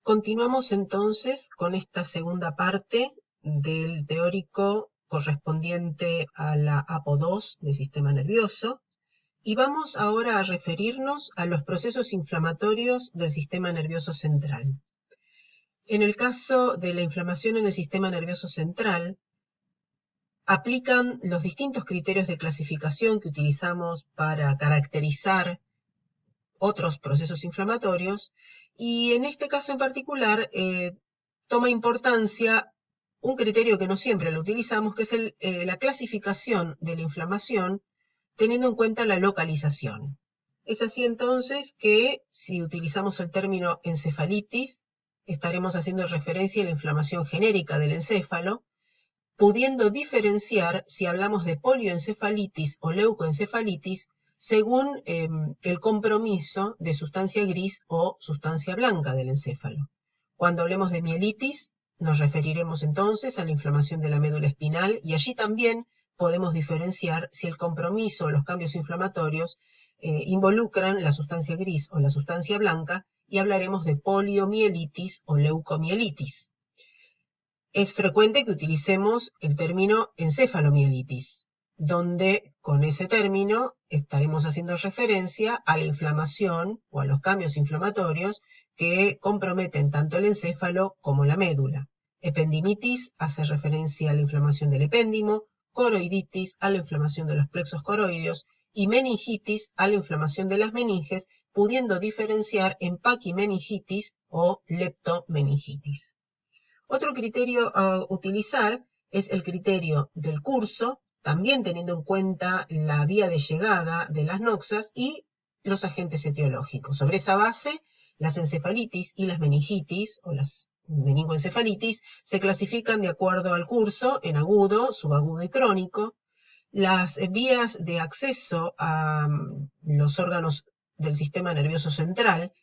Continuamos entonces con esta segunda parte del teórico correspondiente a la APO2 del sistema nervioso y vamos ahora a referirnos a los procesos inflamatorios del sistema nervioso central. En el caso de la inflamación en el sistema nervioso central, aplican los distintos criterios de clasificación que utilizamos para caracterizar otros procesos inflamatorios, y en este caso en particular toma importancia un criterio que no siempre lo utilizamos, que es la clasificación de la inflamación teniendo en cuenta la localización. Es así entonces que si utilizamos el término encefalitis, estaremos haciendo referencia a la inflamación genérica del encéfalo, pudiendo diferenciar si hablamos de polioencefalitis o leucoencefalitis según el compromiso de sustancia gris o sustancia blanca del encéfalo. Cuando hablemos de mielitis, nos referiremos entonces a la inflamación de la médula espinal y allí también podemos diferenciar si el compromiso o los cambios inflamatorios involucran la sustancia gris o la sustancia blanca y hablaremos de poliomielitis o leucomielitis. Es frecuente que utilicemos el término encefalomielitis, donde con ese término estaremos haciendo referencia a la inflamación o a los cambios inflamatorios que comprometen tanto el encéfalo como la médula. Ependimitis hace referencia a la inflamación del epéndimo, coroiditis a la inflamación de los plexos coroideos y meningitis a la inflamación de las meninges, pudiendo diferenciar en paquimeningitis o leptomeningitis. Otro criterio a utilizar es el criterio del curso, también teniendo en cuenta la vía de llegada de las noxas y los agentes etiológicos. Sobre esa base, las encefalitis y las meningitis o las meningoencefalitis se clasifican de acuerdo al curso en agudo, subagudo y crónico. Las vías de acceso a los órganos del sistema nervioso central,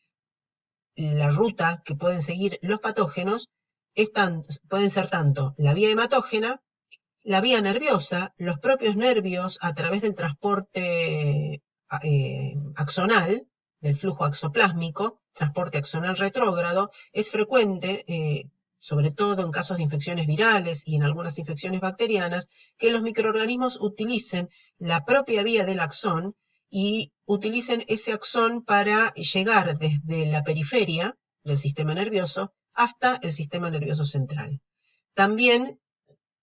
la ruta que pueden seguir los patógenos, pueden ser tanto la vía hematógena, la vía nerviosa, los propios nervios a través del transporte axonal, del flujo axoplásmico, transporte axonal retrógrado. Es frecuente, sobre todo en casos de infecciones virales y en algunas infecciones bacterianas, que los microorganismos utilicen la propia vía del axón y utilicen ese axón para llegar desde la periferia del sistema nervioso hasta el sistema nervioso central. También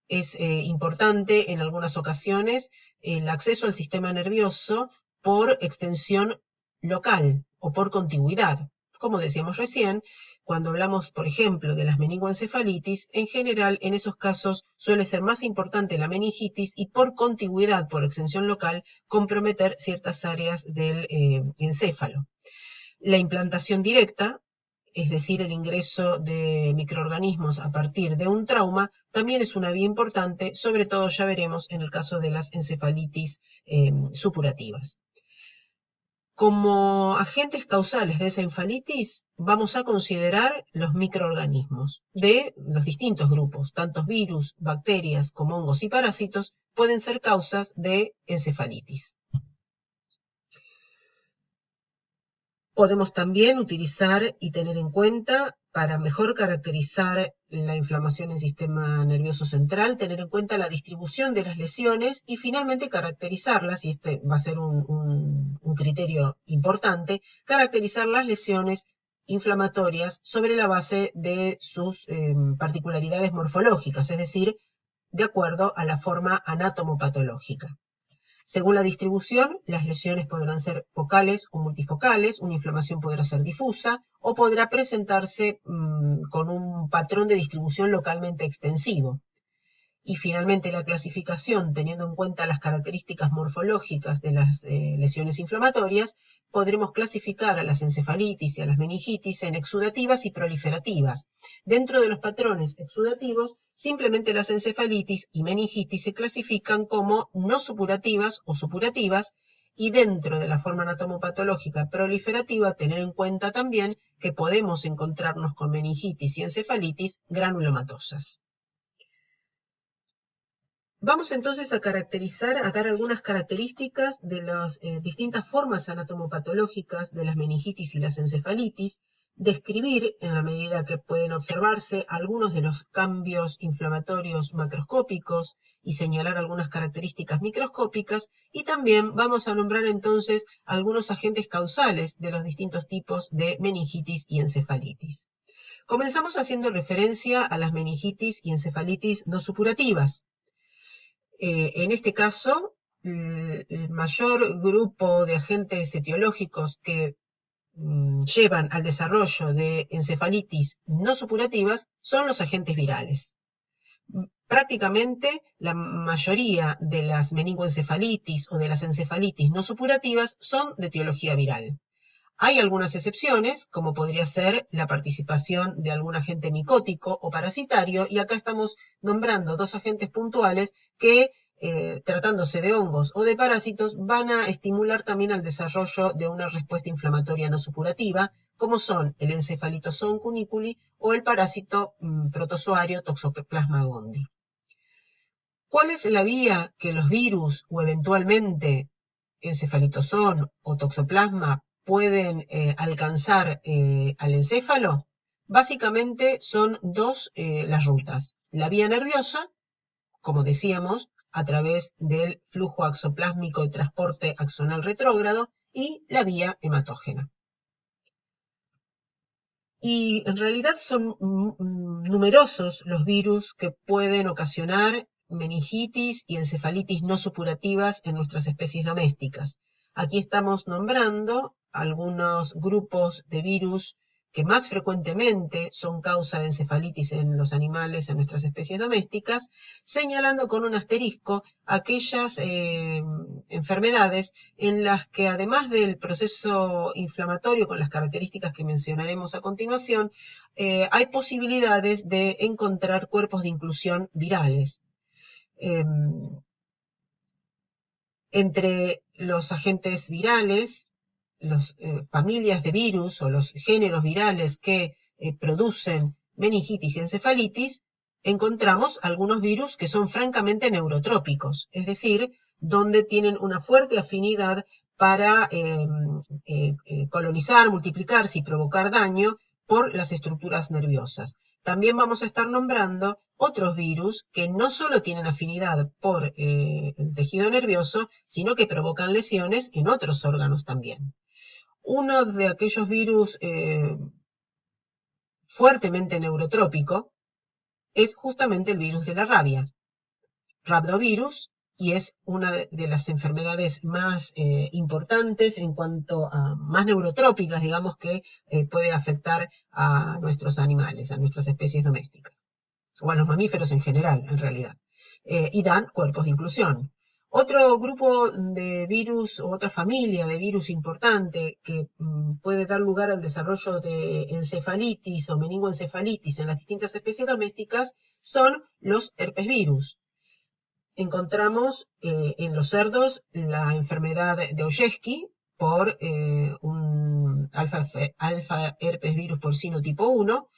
es importante en algunas ocasiones el acceso al sistema nervioso por extensión local o por contigüidad. Como decíamos recién, cuando hablamos, por ejemplo, de las meningoencefalitis, en general en esos casos suele ser más importante la meningitis y por contigüidad, por extensión local, comprometer ciertas áreas del encéfalo. La implantación directa, es decir, el ingreso de microorganismos a partir de un trauma, también es una vía importante, sobre todo ya veremos en el caso de las encefalitis supurativas. Como agentes causales de esa encefalitis, vamos a considerar los microorganismos de los distintos grupos, tantos virus, bacterias como hongos y parásitos, pueden ser causas de encefalitis. Podemos también utilizar y tener en cuenta, para mejor caracterizar la inflamación en el sistema nervioso central, tener en cuenta la distribución de las lesiones y finalmente caracterizarlas, y este va a ser un criterio importante, caracterizar las lesiones inflamatorias sobre la base de sus particularidades morfológicas, es decir, de acuerdo a la forma anatomopatológica. Según la distribución, las lesiones podrán ser focales o multifocales, una inflamación podrá ser difusa o podrá presentarse con un patrón de distribución localmente extensivo. Y finalmente la clasificación, teniendo en cuenta las características morfológicas de las lesiones inflamatorias, podremos clasificar a las encefalitis y a las meningitis en exudativas y proliferativas. Dentro de los patrones exudativos, simplemente las encefalitis y meningitis se clasifican como no supurativas o supurativas, y dentro de la forma anatomopatológica proliferativa, tener en cuenta también que podemos encontrarnos con meningitis y encefalitis granulomatosas. Vamos entonces a dar algunas características de las distintas formas anatomopatológicas de las meningitis y las encefalitis, describir, en la medida que pueden observarse, algunos de los cambios inflamatorios macroscópicos y señalar algunas características microscópicas, y también vamos a nombrar entonces algunos agentes causales de los distintos tipos de meningitis y encefalitis. Comenzamos haciendo referencia a las meningitis y encefalitis no supurativas. En este caso, el mayor grupo de agentes etiológicos que llevan al desarrollo de encefalitis no supurativas son los agentes virales. Prácticamente la mayoría de las meningoencefalitis o de las encefalitis no supurativas son de etiología viral. Hay algunas excepciones, como podría ser la participación de algún agente micótico o parasitario, y acá estamos nombrando dos agentes puntuales que, tratándose de hongos o de parásitos, van a estimular también el desarrollo de una respuesta inflamatoria no supurativa, como son el Encefalitozoon cuniculi o el parásito protozoario Toxoplasma gondii. ¿Cuál es la vía que los virus o eventualmente encefalitozoon o toxoplasma pueden alcanzar al encéfalo? Básicamente son dos las rutas. La vía nerviosa, como decíamos, a través del flujo axoplásmico de transporte axonal retrógrado, y la vía hematógena. Y en realidad son numerosos los virus que pueden ocasionar meningitis y encefalitis no supurativas en nuestras especies domésticas. Aquí estamos nombrando algunos grupos de virus que más frecuentemente son causa de encefalitis en los animales, en nuestras especies domésticas, señalando con un asterisco aquellas enfermedades en las que, además del proceso inflamatorio con las características que mencionaremos a continuación, hay posibilidades de encontrar cuerpos de inclusión virales. Entre los agentes virales, las familias de virus o los géneros virales que producen meningitis y encefalitis, encontramos algunos virus que son francamente neurotrópicos, es decir, donde tienen una fuerte afinidad para colonizar, multiplicarse y provocar daño por las estructuras nerviosas. También vamos a estar nombrando otros virus que no solo tienen afinidad por el tejido nervioso, sino que provocan lesiones en otros órganos también. Uno de aquellos virus fuertemente neurotrópico es justamente el virus de la rabia, rhabdovirus, y es una de las enfermedades más importantes en cuanto a más neurotrópicas, digamos, que puede afectar a nuestros animales, a nuestras especies domésticas, o a los mamíferos en general, en realidad, y dan cuerpos de inclusión. Otro grupo de virus o otra familia de virus importante que puede dar lugar al desarrollo de encefalitis o meningoencefalitis en las distintas especies domésticas son los herpesvirus. Encontramos en los cerdos la enfermedad de Ollesky por un alfa herpes virus porcino tipo 1.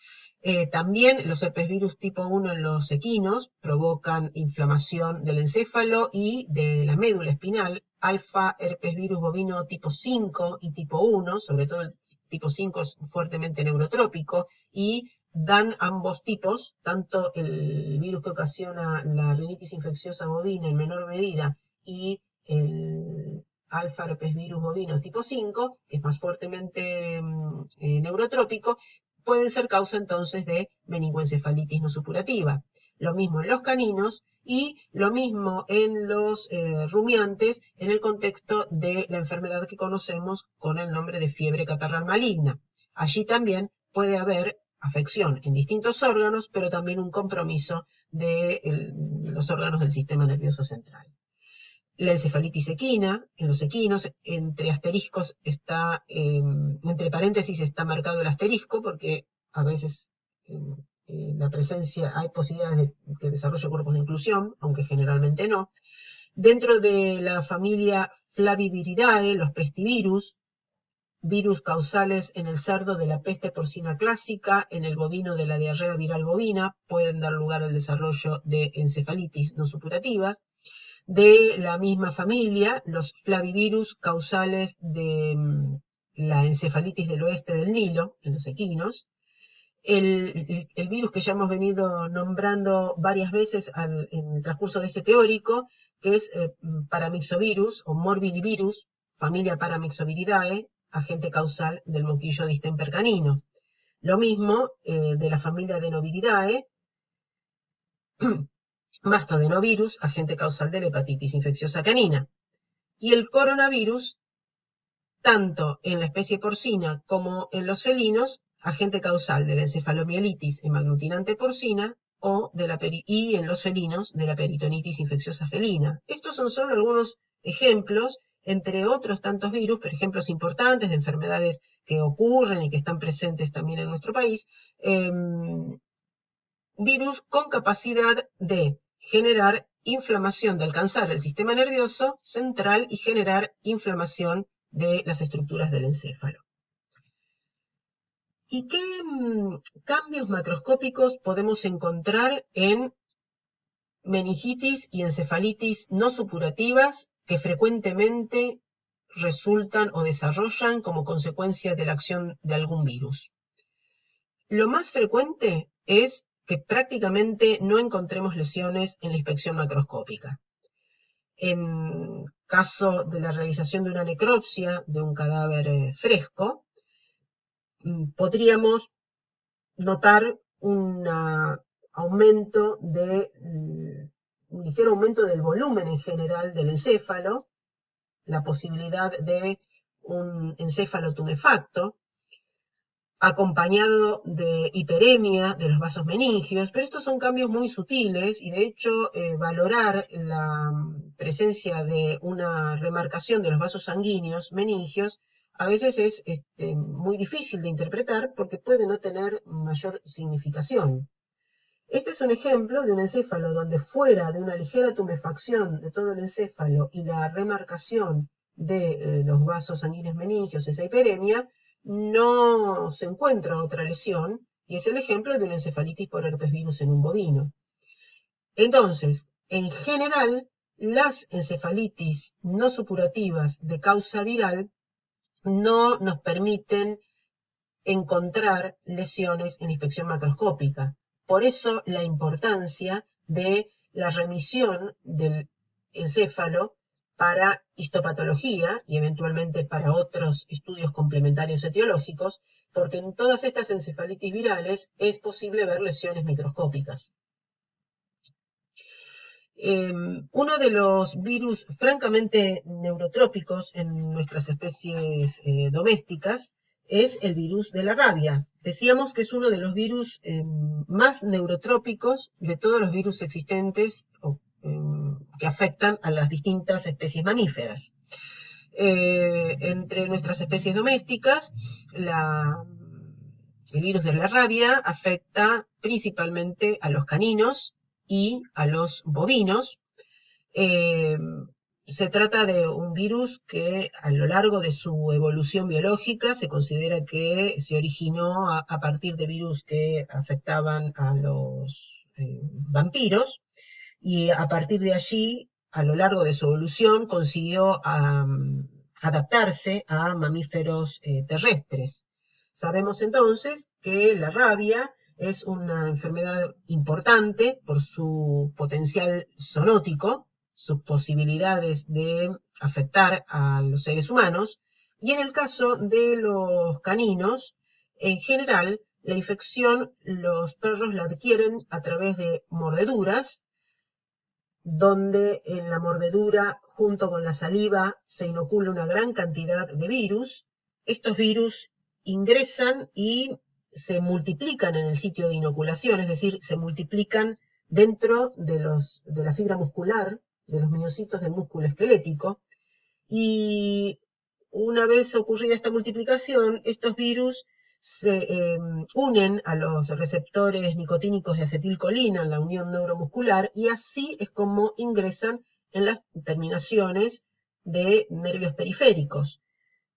También los herpesvirus tipo 1 en los equinos provocan inflamación del encéfalo y de la médula espinal. Alfa herpesvirus bovino tipo 5 y tipo 1, sobre todo el tipo 5 es fuertemente neurotrópico, y dan ambos tipos, tanto el virus que ocasiona la rinitis infecciosa bovina en menor medida y el alfa herpesvirus bovino tipo 5, que es más fuertemente neurotrópico, pueden ser causa entonces de meningoencefalitis no supurativa. Lo mismo en los caninos y lo mismo en los rumiantes en el contexto de la enfermedad que conocemos con el nombre de fiebre catarral maligna. Allí también puede haber afección en distintos órganos, pero también un compromiso de los órganos del sistema nervioso central. La encefalitis equina, en los equinos, entre asteriscos está, entre paréntesis está marcado el asterisco, porque a veces la presencia, hay posibilidades de que desarrolle cuerpos de inclusión, aunque generalmente no. Dentro de la familia Flaviviridae, los pestivirus, virus causales en el cerdo de la peste porcina clásica, en el bovino de la diarrea viral bovina, pueden dar lugar al desarrollo de encefalitis no supurativas. De la misma familia, los flavivirus causales de la encefalitis del oeste del Nilo, en los equinos, el virus que ya hemos venido nombrando varias veces en el transcurso de este teórico, que es paramyxovirus o morbillivirus, familia Paramyxoviridae, agente causal del moquillo distemper canino. Lo mismo de la familia Adenoviridae, mastodenovirus, agente causal de la hepatitis infecciosa canina. Y el coronavirus, tanto en la especie porcina como en los felinos, agente causal de la encefalomielitis hemaglutinante porcina y en los felinos de la peritonitis infecciosa felina. Estos son solo algunos ejemplos, entre otros tantos virus, pero ejemplos importantes de enfermedades que ocurren y que están presentes también en nuestro país, virus con capacidad de generar inflamación, de alcanzar el sistema nervioso central y generar inflamación de las estructuras del encéfalo. ¿Y qué cambios macroscópicos podemos encontrar en meningitis y encefalitis no supurativas que frecuentemente resultan o desarrollan como consecuencia de la acción de algún virus? Lo más frecuente es que prácticamente no encontremos lesiones en la inspección macroscópica. En caso de la realización de una necropsia de un cadáver fresco, podríamos notar un ligero aumento del volumen en general del encéfalo, la posibilidad de un encéfalo tumefacto, acompañado de hiperemia de los vasos meningios, pero estos son cambios muy sutiles y de hecho valorar la presencia de una remarcación de los vasos sanguíneos meningios a veces es muy difícil de interpretar porque puede no tener mayor significación. Este es un ejemplo de un encéfalo donde fuera de una ligera tumefacción de todo el encéfalo y la remarcación de los vasos sanguíneos meningios, esa hiperemia, no se encuentra otra lesión y es el ejemplo de una encefalitis por herpes virus en un bovino. Entonces, en general, las encefalitis no supurativas de causa viral no nos permiten encontrar lesiones en inspección macroscópica. Por eso la importancia de la remisión del encéfalo para histopatología y eventualmente para otros estudios complementarios etiológicos, porque en todas estas encefalitis virales es posible ver lesiones microscópicas. Uno de los virus francamente neurotrópicos en nuestras especies domésticas es el virus de la rabia. Decíamos que es uno de los virus más neurotrópicos de todos los virus existentes que afectan a las distintas especies mamíferas. Entre nuestras especies domésticas, el virus de la rabia afecta principalmente a los caninos y a los bovinos. Se trata de un virus que a lo largo de su evolución biológica se considera que se originó a partir de virus que afectaban a los vampiros y a partir de allí, a lo largo de su evolución, consiguió adaptarse a mamíferos terrestres. Sabemos entonces que la rabia es una enfermedad importante por su potencial zoonótico, sus posibilidades de afectar a los seres humanos, y en el caso de los caninos, en general, la infección los perros la adquieren a través de mordeduras, donde en la mordedura, junto con la saliva, se inocula una gran cantidad de virus. Estos virus ingresan y se multiplican en el sitio de inoculación, es decir, se multiplican dentro de la fibra muscular, de los miocitos del músculo esquelético, y una vez ocurrida esta multiplicación, estos virus se unen a los receptores nicotínicos de acetilcolina en la unión neuromuscular y así es como ingresan en las terminaciones de nervios periféricos,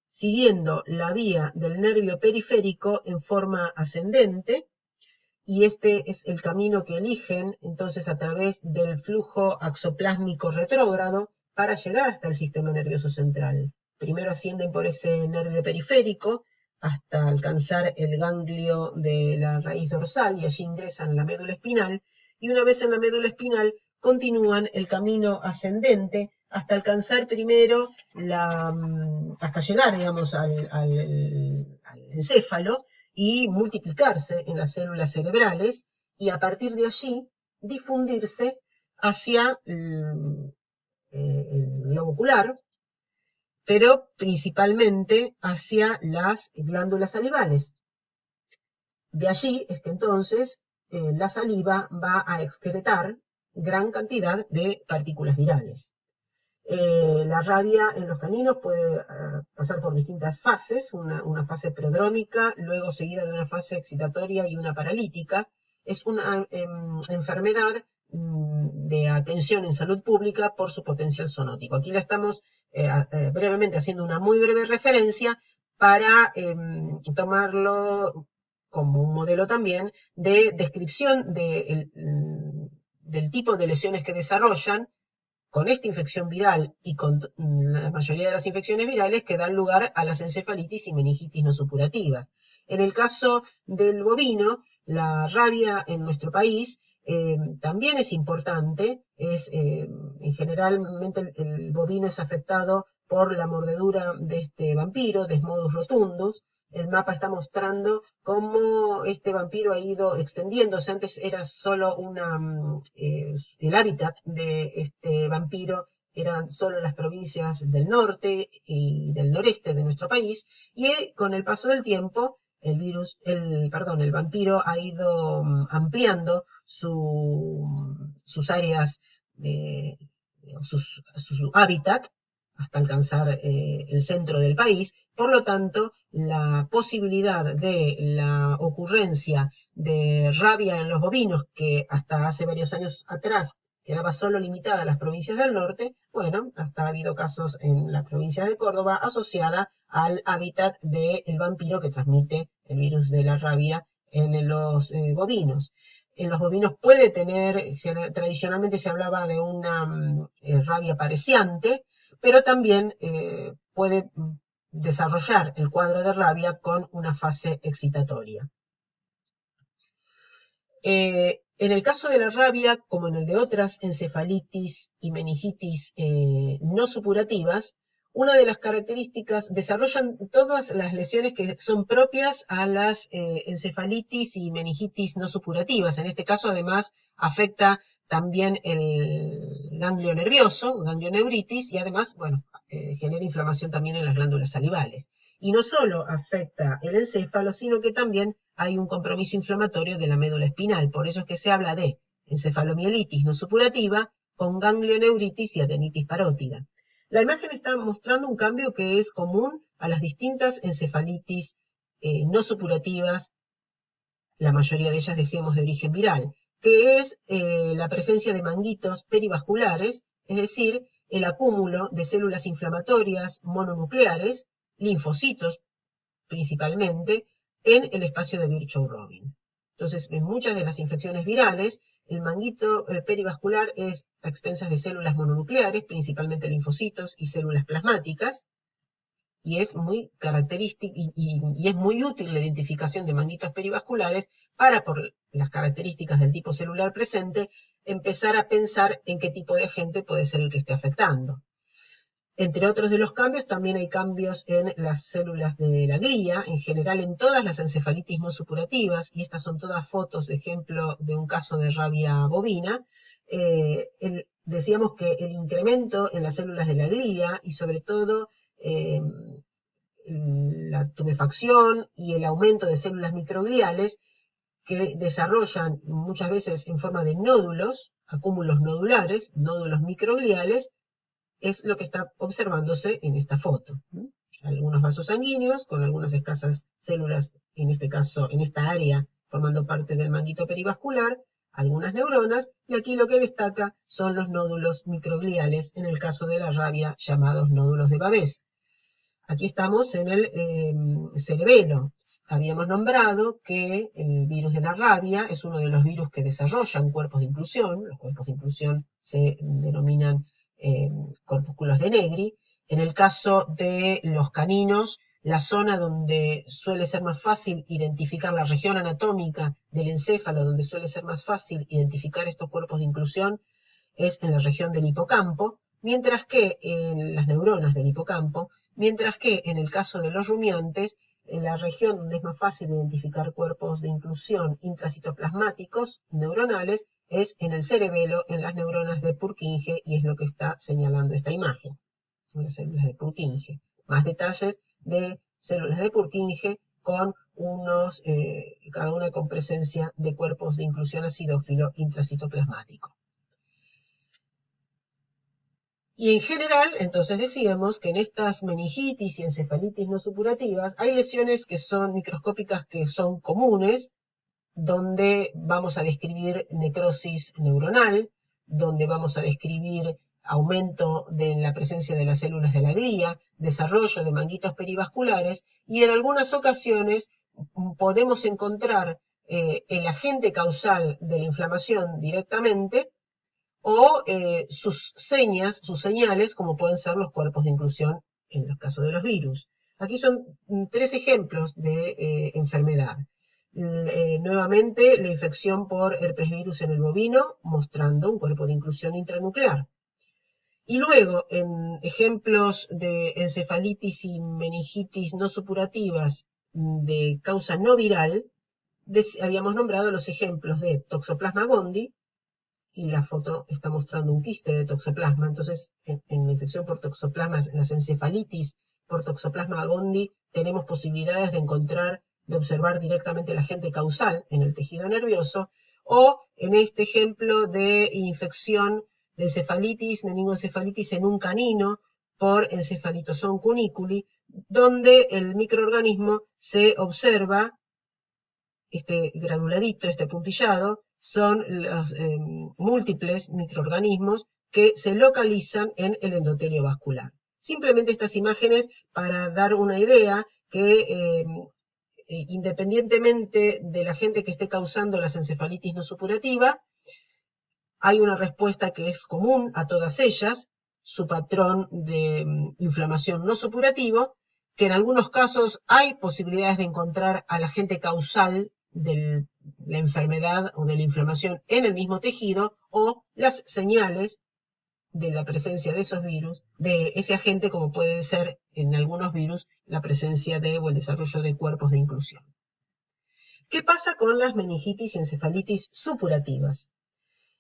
siguiendo la vía del nervio periférico en forma ascendente, y este es el camino que eligen entonces a través del flujo axoplásmico retrógrado para llegar hasta el sistema nervioso central. primero ascienden por ese nervio periférico hasta alcanzar el ganglio de la raíz dorsal y allí ingresan a la médula espinal, y una vez en la médula espinal continúan el camino ascendente hasta alcanzar primero hasta llegar, digamos, al encéfalo y multiplicarse en las células cerebrales, y a partir de allí difundirse hacia el globo ocular, pero principalmente hacia las glándulas salivales. De allí es que entonces la saliva va a excretar gran cantidad de partículas virales. La rabia en los caninos puede pasar por distintas fases, una fase prodrómica, luego seguida de una fase excitatoria y una paralítica. Es una enfermedad de atención en salud pública por su potencial zoonótico. Aquí la estamos brevemente haciendo una muy breve referencia para tomarlo como un modelo también de descripción del tipo de lesiones que desarrollan con esta infección viral y con la mayoría de las infecciones virales que dan lugar a las encefalitis y meningitis no supurativas. En el caso del bovino, la rabia en nuestro país también es importante. Generalmente el bovino es afectado por la mordedura de este vampiro, Desmodus rotundus. El mapa está mostrando cómo este vampiro ha ido extendiéndose. Antes era solo el hábitat de este vampiro eran solo las provincias del norte y del noreste de nuestro país, y con el paso del tiempo el vampiro ha ido ampliando sus áreas, su hábitat, hasta alcanzar el centro del país. Por lo tanto, la posibilidad de la ocurrencia de rabia en los bovinos, que hasta hace varios años atrás quedaba solo limitada a las provincias del norte, bueno, hasta ha habido casos en la provincia de Córdoba asociada al hábitat del vampiro que transmite el virus de la rabia en los bovinos. En los bovinos puede tener, tradicionalmente se hablaba de una rabia pareciante, pero también puede desarrollar el cuadro de rabia con una fase excitatoria. En el caso de la rabia, como en el de otras encefalitis y meningitis no supurativas, una de las características, desarrollan todas las lesiones que son propias a las encefalitis y meningitis no supurativas. En este caso, además, afecta también el ganglio nervioso, ganglioneuritis, y además, bueno, genera inflamación también en las glándulas salivales. Y no solo afecta el encéfalo, sino que también hay un compromiso inflamatorio de la médula espinal. Por eso es que se habla de encefalomielitis no supurativa con ganglioneuritis y adenitis parótida. La imagen está mostrando un cambio que es común a las distintas encefalitis no supurativas, la mayoría de ellas decíamos de origen viral, que es la presencia de manguitos perivasculares, es decir, el acúmulo de células inflamatorias mononucleares, linfocitos principalmente, en el espacio de Virchow-Robbins. Entonces, en muchas de las infecciones virales, el manguito perivascular es a expensas de células mononucleares, principalmente linfocitos y células plasmáticas, y es muy característico y es muy útil la identificación de manguitos perivasculares para, por las características del tipo celular presente, empezar a pensar en qué tipo de agente puede ser el que esté afectando. Entre otros de los cambios, también hay cambios en las células de la glía, en general en todas las encefalitis no supurativas, y estas son todas fotos de ejemplo de un caso de rabia bovina. Decíamos que el incremento en las células de la glía y sobre todo la tumefacción y el aumento de células microgliales que desarrollan muchas veces en forma de nódulos, acúmulos nodulares, nódulos microgliales, es lo que está observándose en esta foto. Algunos vasos sanguíneos con algunas escasas células, en este caso, en esta área, formando parte del manguito perivascular, algunas neuronas, y aquí lo que destaca son los nódulos microgliales, en el caso de la rabia, llamados nódulos de Babés. Aquí estamos en el cerebelo. Habíamos nombrado que el virus de la rabia es uno de los virus que desarrollan cuerpos de inclusión. Los cuerpos de inclusión se denominan corpúsculos de Negri, En el caso de los caninos, la zona donde suele ser más fácil identificar la región anatómica del encéfalo, donde suele ser más fácil identificar estos cuerpos de inclusión, es en la región del hipocampo, mientras que en las neuronas del hipocampo, mientras que en el caso de los rumiantes, en la región donde es más fácil identificar cuerpos de inclusión intracitoplasmáticos neuronales es en el cerebelo, en las neuronas de Purkinje, y es lo que está señalando esta imagen, las células de Purkinje. Más detalles de células de Purkinje con cada una con presencia de cuerpos de inclusión acidófilo intracitoplasmático. Y en general, entonces decíamos que en estas meningitis y encefalitis no supurativas hay lesiones que son microscópicas, que son comunes, donde vamos a describir necrosis neuronal, donde vamos a describir aumento de la presencia de las células de la glía, desarrollo de manguitos perivasculares, y en algunas ocasiones podemos encontrar el agente causal de la inflamación directamente, o sus señales, como pueden ser los cuerpos de inclusión en los casos de los virus. Aquí son tres ejemplos de enfermedad. Nuevamente, la infección por herpes virus en el bovino, mostrando un cuerpo de inclusión intranuclear. Y luego, en ejemplos de encefalitis y meningitis no supurativas de causa no viral, habíamos nombrado los ejemplos de Toxoplasma gondii, y la foto está mostrando un quiste de toxoplasma. Entonces, en la infección por toxoplasma, en las encefalitis por toxoplasma gondii, tenemos posibilidades de observar directamente el agente causal en el tejido nervioso, o en este ejemplo de infección de encefalitis, meningoencefalitis en un canino por encefalitosón cuniculi, donde el microorganismo se observa, este granuladito, este puntillado, son los múltiples microorganismos que se localizan en el endotelio vascular. Simplemente estas imágenes para dar una idea que independientemente del agente que esté causando las encefalitis no supurativa, hay una respuesta que es común a todas ellas, su patrón de inflamación no supurativo, que en algunos casos hay posibilidades de encontrar al agente causal de la enfermedad o de la inflamación en el mismo tejido, o las señales de la presencia de esos virus, de ese agente, como puede ser en algunos virus la presencia o el desarrollo de cuerpos de inclusión. ¿Qué pasa con las meningitis y encefalitis supurativas?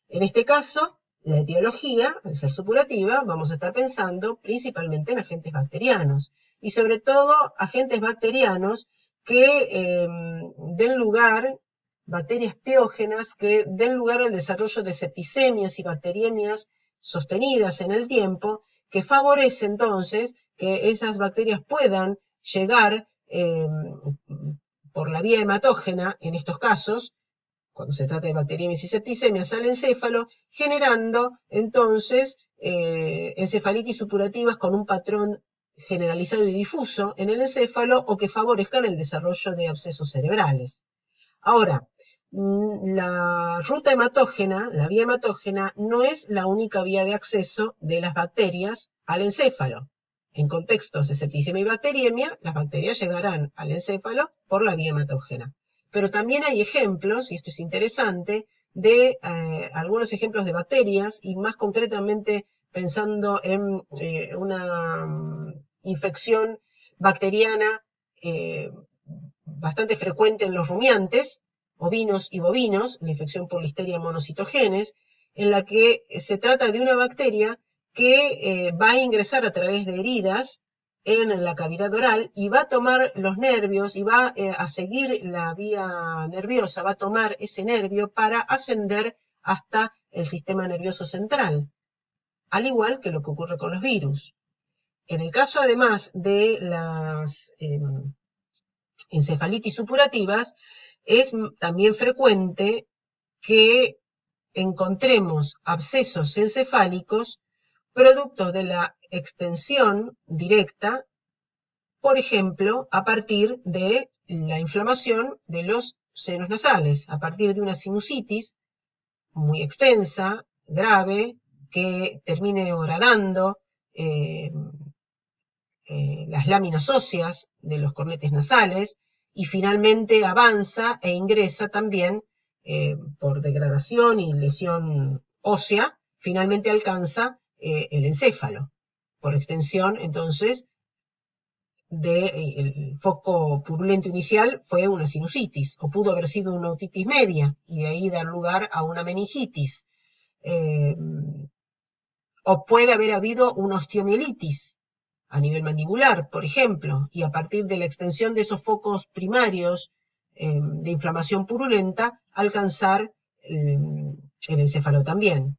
En este caso, la etiología, al ser supurativa, vamos a estar pensando principalmente en agentes bacterianos, y sobre todo agentes bacterianos que den lugar, bacterias piógenas, que den lugar al desarrollo de septicemias y bacteriemias sostenidas en el tiempo, que favorece entonces que esas bacterias puedan llegar por la vía hematógena, en estos casos, cuando se trata de bacteriemias y septicemias, al encéfalo, generando entonces encefalitis supurativas con un patrón generalizado y difuso en el encéfalo, o que favorezcan el desarrollo de abscesos cerebrales. Ahora, la ruta hematógena, la vía hematógena, no es la única vía de acceso de las bacterias al encéfalo. En contextos de septicemia y bacteriemia, las bacterias llegarán al encéfalo por la vía hematógena. Pero también hay ejemplos, y esto es interesante, de algunos ejemplos de bacterias, y más concretamente pensando en una infección bacteriana bastante frecuente en los rumiantes, ovinos y bovinos, la infección por Listeria monocytogenes, en la que se trata de una bacteria que va a ingresar a través de heridas en la cavidad oral y va a tomar los nervios y va a seguir la vía nerviosa, va a tomar ese nervio para ascender hasta el sistema nervioso central, al igual que lo que ocurre con los virus. En el caso además de las encefalitis supurativas, es también frecuente que encontremos abscesos encefálicos producto de la extensión directa, por ejemplo, a partir de la inflamación de los senos nasales, a partir de una sinusitis muy extensa, grave, que termine horadando las láminas óseas de los cornetes nasales y finalmente avanza e ingresa también por degradación y lesión ósea, finalmente alcanza el encéfalo. Por extensión, entonces, el foco purulento inicial fue una sinusitis, o pudo haber sido una otitis media, y de ahí dar lugar a una meningitis. O puede haber habido una osteomielitis a nivel mandibular, por ejemplo, y a partir de la extensión de esos focos primarios de inflamación purulenta, alcanzar el encéfalo también.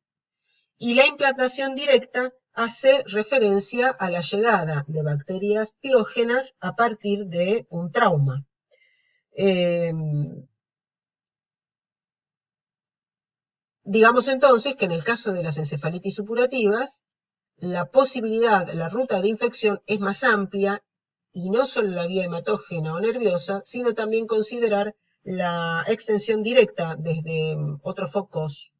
Y la implantación directa hace referencia a la llegada de bacterias piógenas a partir de un trauma. Digamos entonces que en el caso de las encefalitis supurativas, la posibilidad, la ruta de infección es más amplia y no solo la vía hematógena o nerviosa, sino también considerar la extensión directa desde otros focos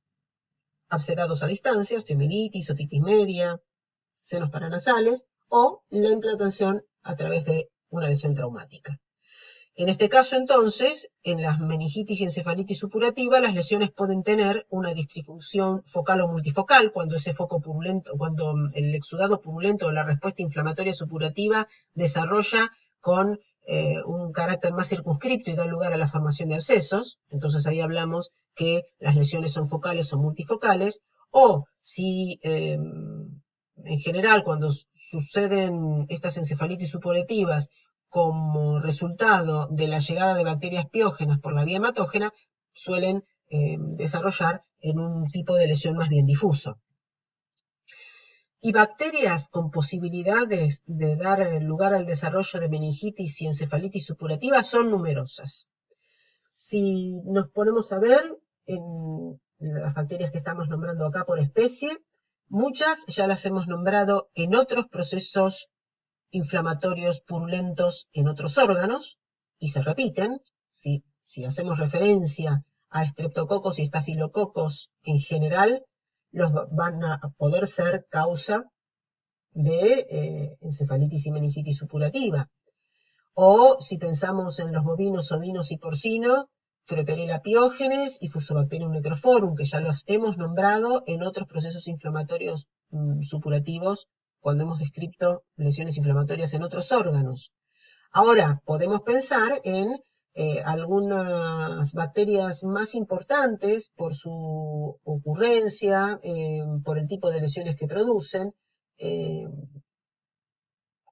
abscerados a distancia, osteomielitis, otitis media, senos paranasales, o la implantación a través de una lesión traumática. En este caso, entonces, en las meningitis y encefalitis supurativa, las lesiones pueden tener una distribución focal o multifocal, cuando ese foco purulento, cuando el exudado purulento o la respuesta inflamatoria supurativa desarrolla con un carácter más circunscripto y da lugar a la formación de abscesos. Entonces ahí hablamos que las lesiones son focales o multifocales, o si en general cuando suceden estas encefalitis supurativas como resultado de la llegada de bacterias piógenas por la vía hematógena, suelen desarrollar en un tipo de lesión más bien difuso. Y bacterias con posibilidades de dar lugar al desarrollo de meningitis y encefalitis supurativa son numerosas. Si nos ponemos a ver en las bacterias que estamos nombrando acá por especie, muchas ya las hemos nombrado en otros procesos inflamatorios purulentos en otros órganos y se repiten. Si hacemos referencia a estreptococos y estafilococos en general, los van a poder ser causa de encefalitis y meningitis supurativa. O si pensamos en los bovinos, ovinos y porcinos, Treperella piógenes y Fusobacterium necrophorum, que ya los hemos nombrado en otros procesos inflamatorios supurativos cuando hemos descrito lesiones inflamatorias en otros órganos. Ahora, podemos pensar en algunas bacterias más importantes por su ocurrencia, por el tipo de lesiones que producen,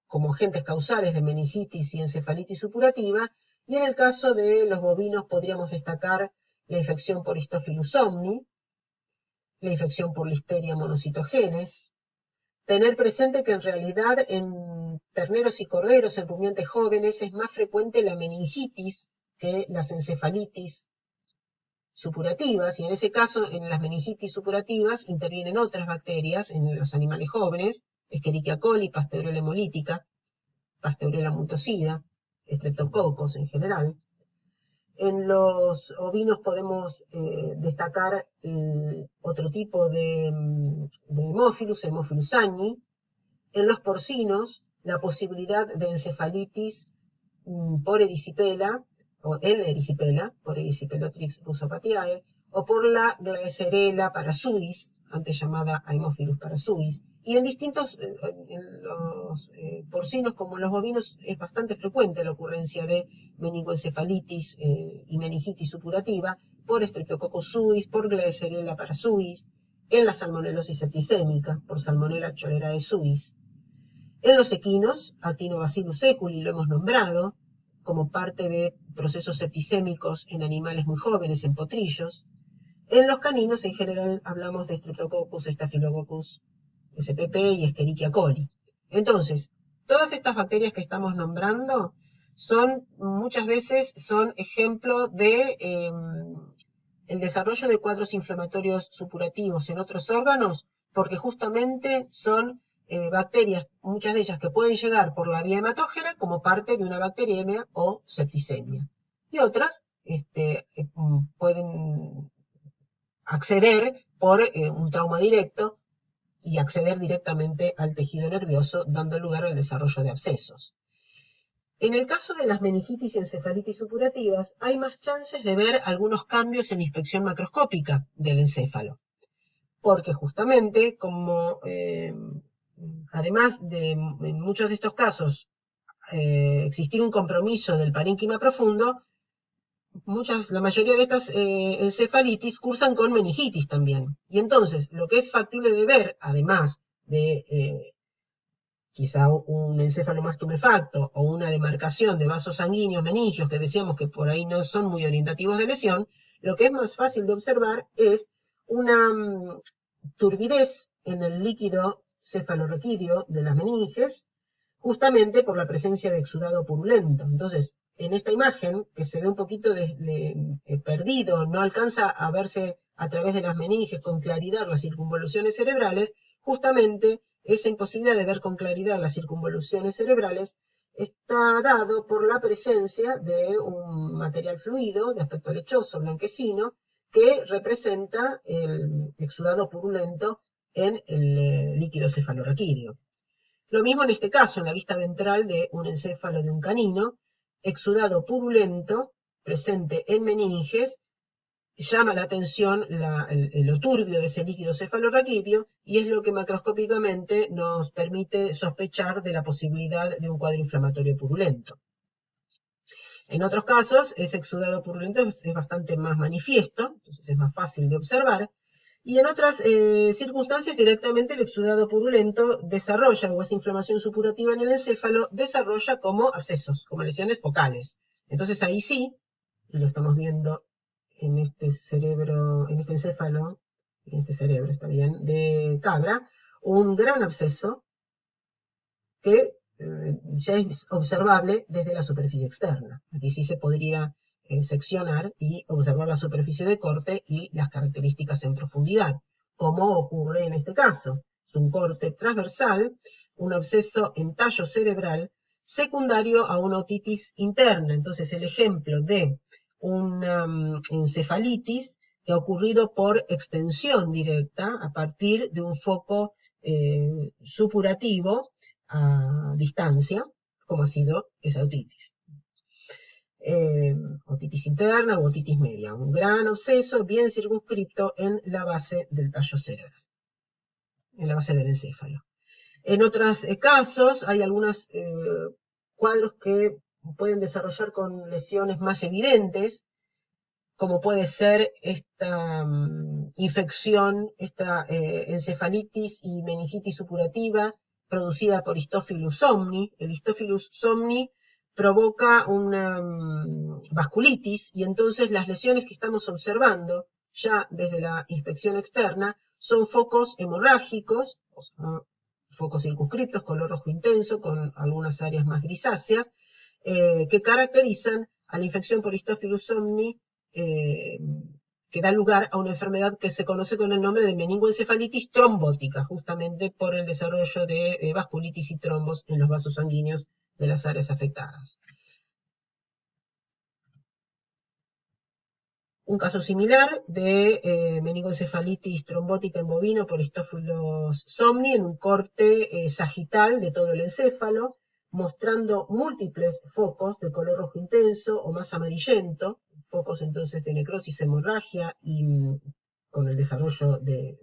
como agentes causales de meningitis y encefalitis supurativa, y en el caso de los bovinos podríamos destacar la infección por Histophilus omni, la infección por Listeria monocytogenes. Tener presente que en realidad en terneros y corderos, en rumiantes jóvenes, es más frecuente la meningitis que las encefalitis supurativas, y en ese caso, en las meningitis supurativas, intervienen otras bacterias en los animales jóvenes, Escherichia coli, Pasteurella hemolítica, Pasteurella multocida, estreptococos en general. En los ovinos podemos destacar otro tipo de Haemophilus, Haemophilus agni. En los porcinos, la posibilidad de encefalitis por erisipela, o en la erisipela, por Erysipelotrix russopatiae, o por la Glycerella parasuis, antes llamada Haemophilus parasuis. Y en distintos, en los porcinos como en los bovinos, es bastante frecuente la ocurrencia de meningoencefalitis y meningitis supurativa por Streptococcus suis, por Glycerella parasuis, en la salmonelosis septicémica, por Salmonella cholerae suis. En los equinos, Actinobacillus seculi lo hemos nombrado, como parte de procesos septicémicos en animales muy jóvenes, en potrillos. En los caninos, en general, hablamos de Streptococcus, Staphylococcus spp y Escherichia coli. Entonces, todas estas bacterias que estamos nombrando muchas veces son ejemplo de el desarrollo de cuadros inflamatorios supurativos en otros órganos, porque justamente son bacterias, muchas de ellas que pueden llegar por la vía hematógena como parte de una bacteriemia o septicemia. Y otras pueden acceder por un trauma directo y acceder directamente al tejido nervioso, dando lugar al desarrollo de abscesos. En el caso de las meningitis y encefalitis supurativas, hay más chances de ver algunos cambios en la inspección macroscópica del encéfalo, porque justamente como además de en muchos de estos casos existir un compromiso del parénquima profundo, la mayoría de estas encefalitis cursan con meningitis también. Y entonces, lo que es factible de ver, además de quizá un encéfalo más tumefacto o una demarcación de vasos sanguíneos meningios, que decíamos que por ahí no son muy orientativos de lesión, lo que es más fácil de observar es una turbidez en el líquido cefalorraquídeo de las meninges, justamente por la presencia de exudado purulento. Entonces, en esta imagen, que se ve un poquito perdido, no alcanza a verse a través de las meninges con claridad las circunvoluciones cerebrales, justamente esa imposibilidad de ver con claridad las circunvoluciones cerebrales está dado por la presencia de un material fluido de aspecto lechoso, blanquecino, que representa el exudado purulento en el líquido cefalorraquídeo. Lo mismo en este caso, en la vista ventral de un encéfalo de un canino, exudado purulento, presente en meninges, llama la atención lo turbio de ese líquido cefalorraquídeo y es lo que macroscópicamente nos permite sospechar de la posibilidad de un cuadro inflamatorio purulento. En otros casos, ese exudado purulento es bastante más manifiesto, entonces es más fácil de observar, y en otras circunstancias directamente el exudado purulento desarrolla, o esa inflamación supurativa en el encéfalo, desarrolla como abscesos, como lesiones focales. Entonces ahí sí, y lo estamos viendo en este cerebro, en este encéfalo, en este cerebro, está bien, de cabra, un gran absceso que ya es observable desde la superficie externa. Aquí sí se podría seccionar y observar la superficie de corte y las características en profundidad, como ocurre en este caso. Es un corte transversal, un absceso en tallo cerebral, secundario a una otitis interna. Entonces, el ejemplo de una encefalitis que ha ocurrido por extensión directa a partir de un foco supurativo a distancia, como ha sido esa otitis. Otitis interna u otitis media, un gran absceso bien circunscripto en la base del tallo cerebral, en la base del encéfalo. En otros casos hay algunos cuadros que pueden desarrollar con lesiones más evidentes, como puede ser esta infección, esta encefalitis y meningitis supurativa producida por Histophilus somni. El Histophilus somni provoca una vasculitis y entonces las lesiones que estamos observando ya desde la inspección externa son focos hemorrágicos, o sea, focos circunscriptos, color rojo intenso, con algunas áreas más grisáceas, que caracterizan a la infección por Histophilus somni, que da lugar a una enfermedad que se conoce con el nombre de meningoencefalitis trombótica, justamente por el desarrollo de vasculitis y trombos en los vasos sanguíneos de las áreas afectadas. Un caso similar de meningoencefalitis trombótica en bovino por Histophilus somni en un corte sagital de todo el encéfalo, mostrando múltiples focos de color rojo intenso o más amarillento, focos entonces de necrosis, hemorragia y con el desarrollo de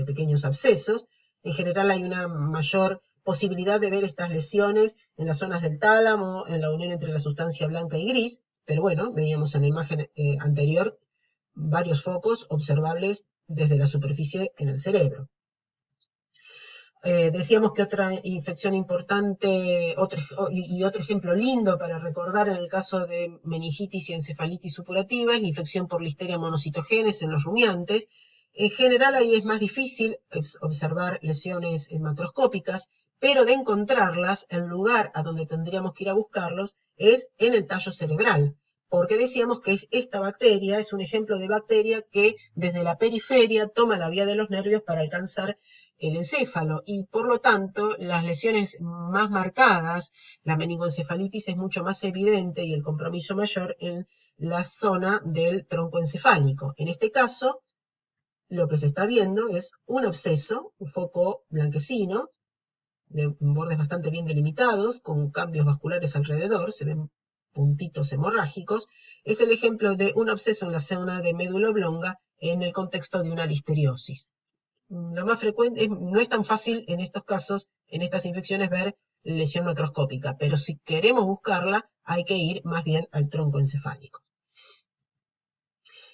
pequeños abscesos. En general hay una mayor posibilidad de ver estas lesiones en las zonas del tálamo, en la unión entre la sustancia blanca y gris, pero bueno, veíamos en la imagen anterior varios focos observables desde la superficie en el cerebro. Decíamos que otra infección importante y otro ejemplo lindo para recordar en el caso de meningitis y encefalitis supurativa es la infección por Listeria monocytogenes en los rumiantes. En general ahí es más difícil observar lesiones macroscópicas, pero de encontrarlas, el lugar a donde tendríamos que ir a buscarlos es en el tallo cerebral, porque decíamos que esta bacteria es un ejemplo de bacteria que desde la periferia toma la vía de los nervios para alcanzar el encéfalo y por lo tanto las lesiones más marcadas, la meningoencefalitis es mucho más evidente y el compromiso mayor en la zona del tronco encefálico. En este caso, lo que se está viendo es un absceso, un foco blanquecino, de bordes bastante bien delimitados, con cambios vasculares alrededor, se ven puntitos hemorrágicos. Es el ejemplo de un absceso en la zona de médula oblonga en el contexto de una listeriosis. Lo más frecuente, no es tan fácil en estos casos, en estas infecciones, ver lesión macroscópica, pero si queremos buscarla, hay que ir más bien al tronco encefálico.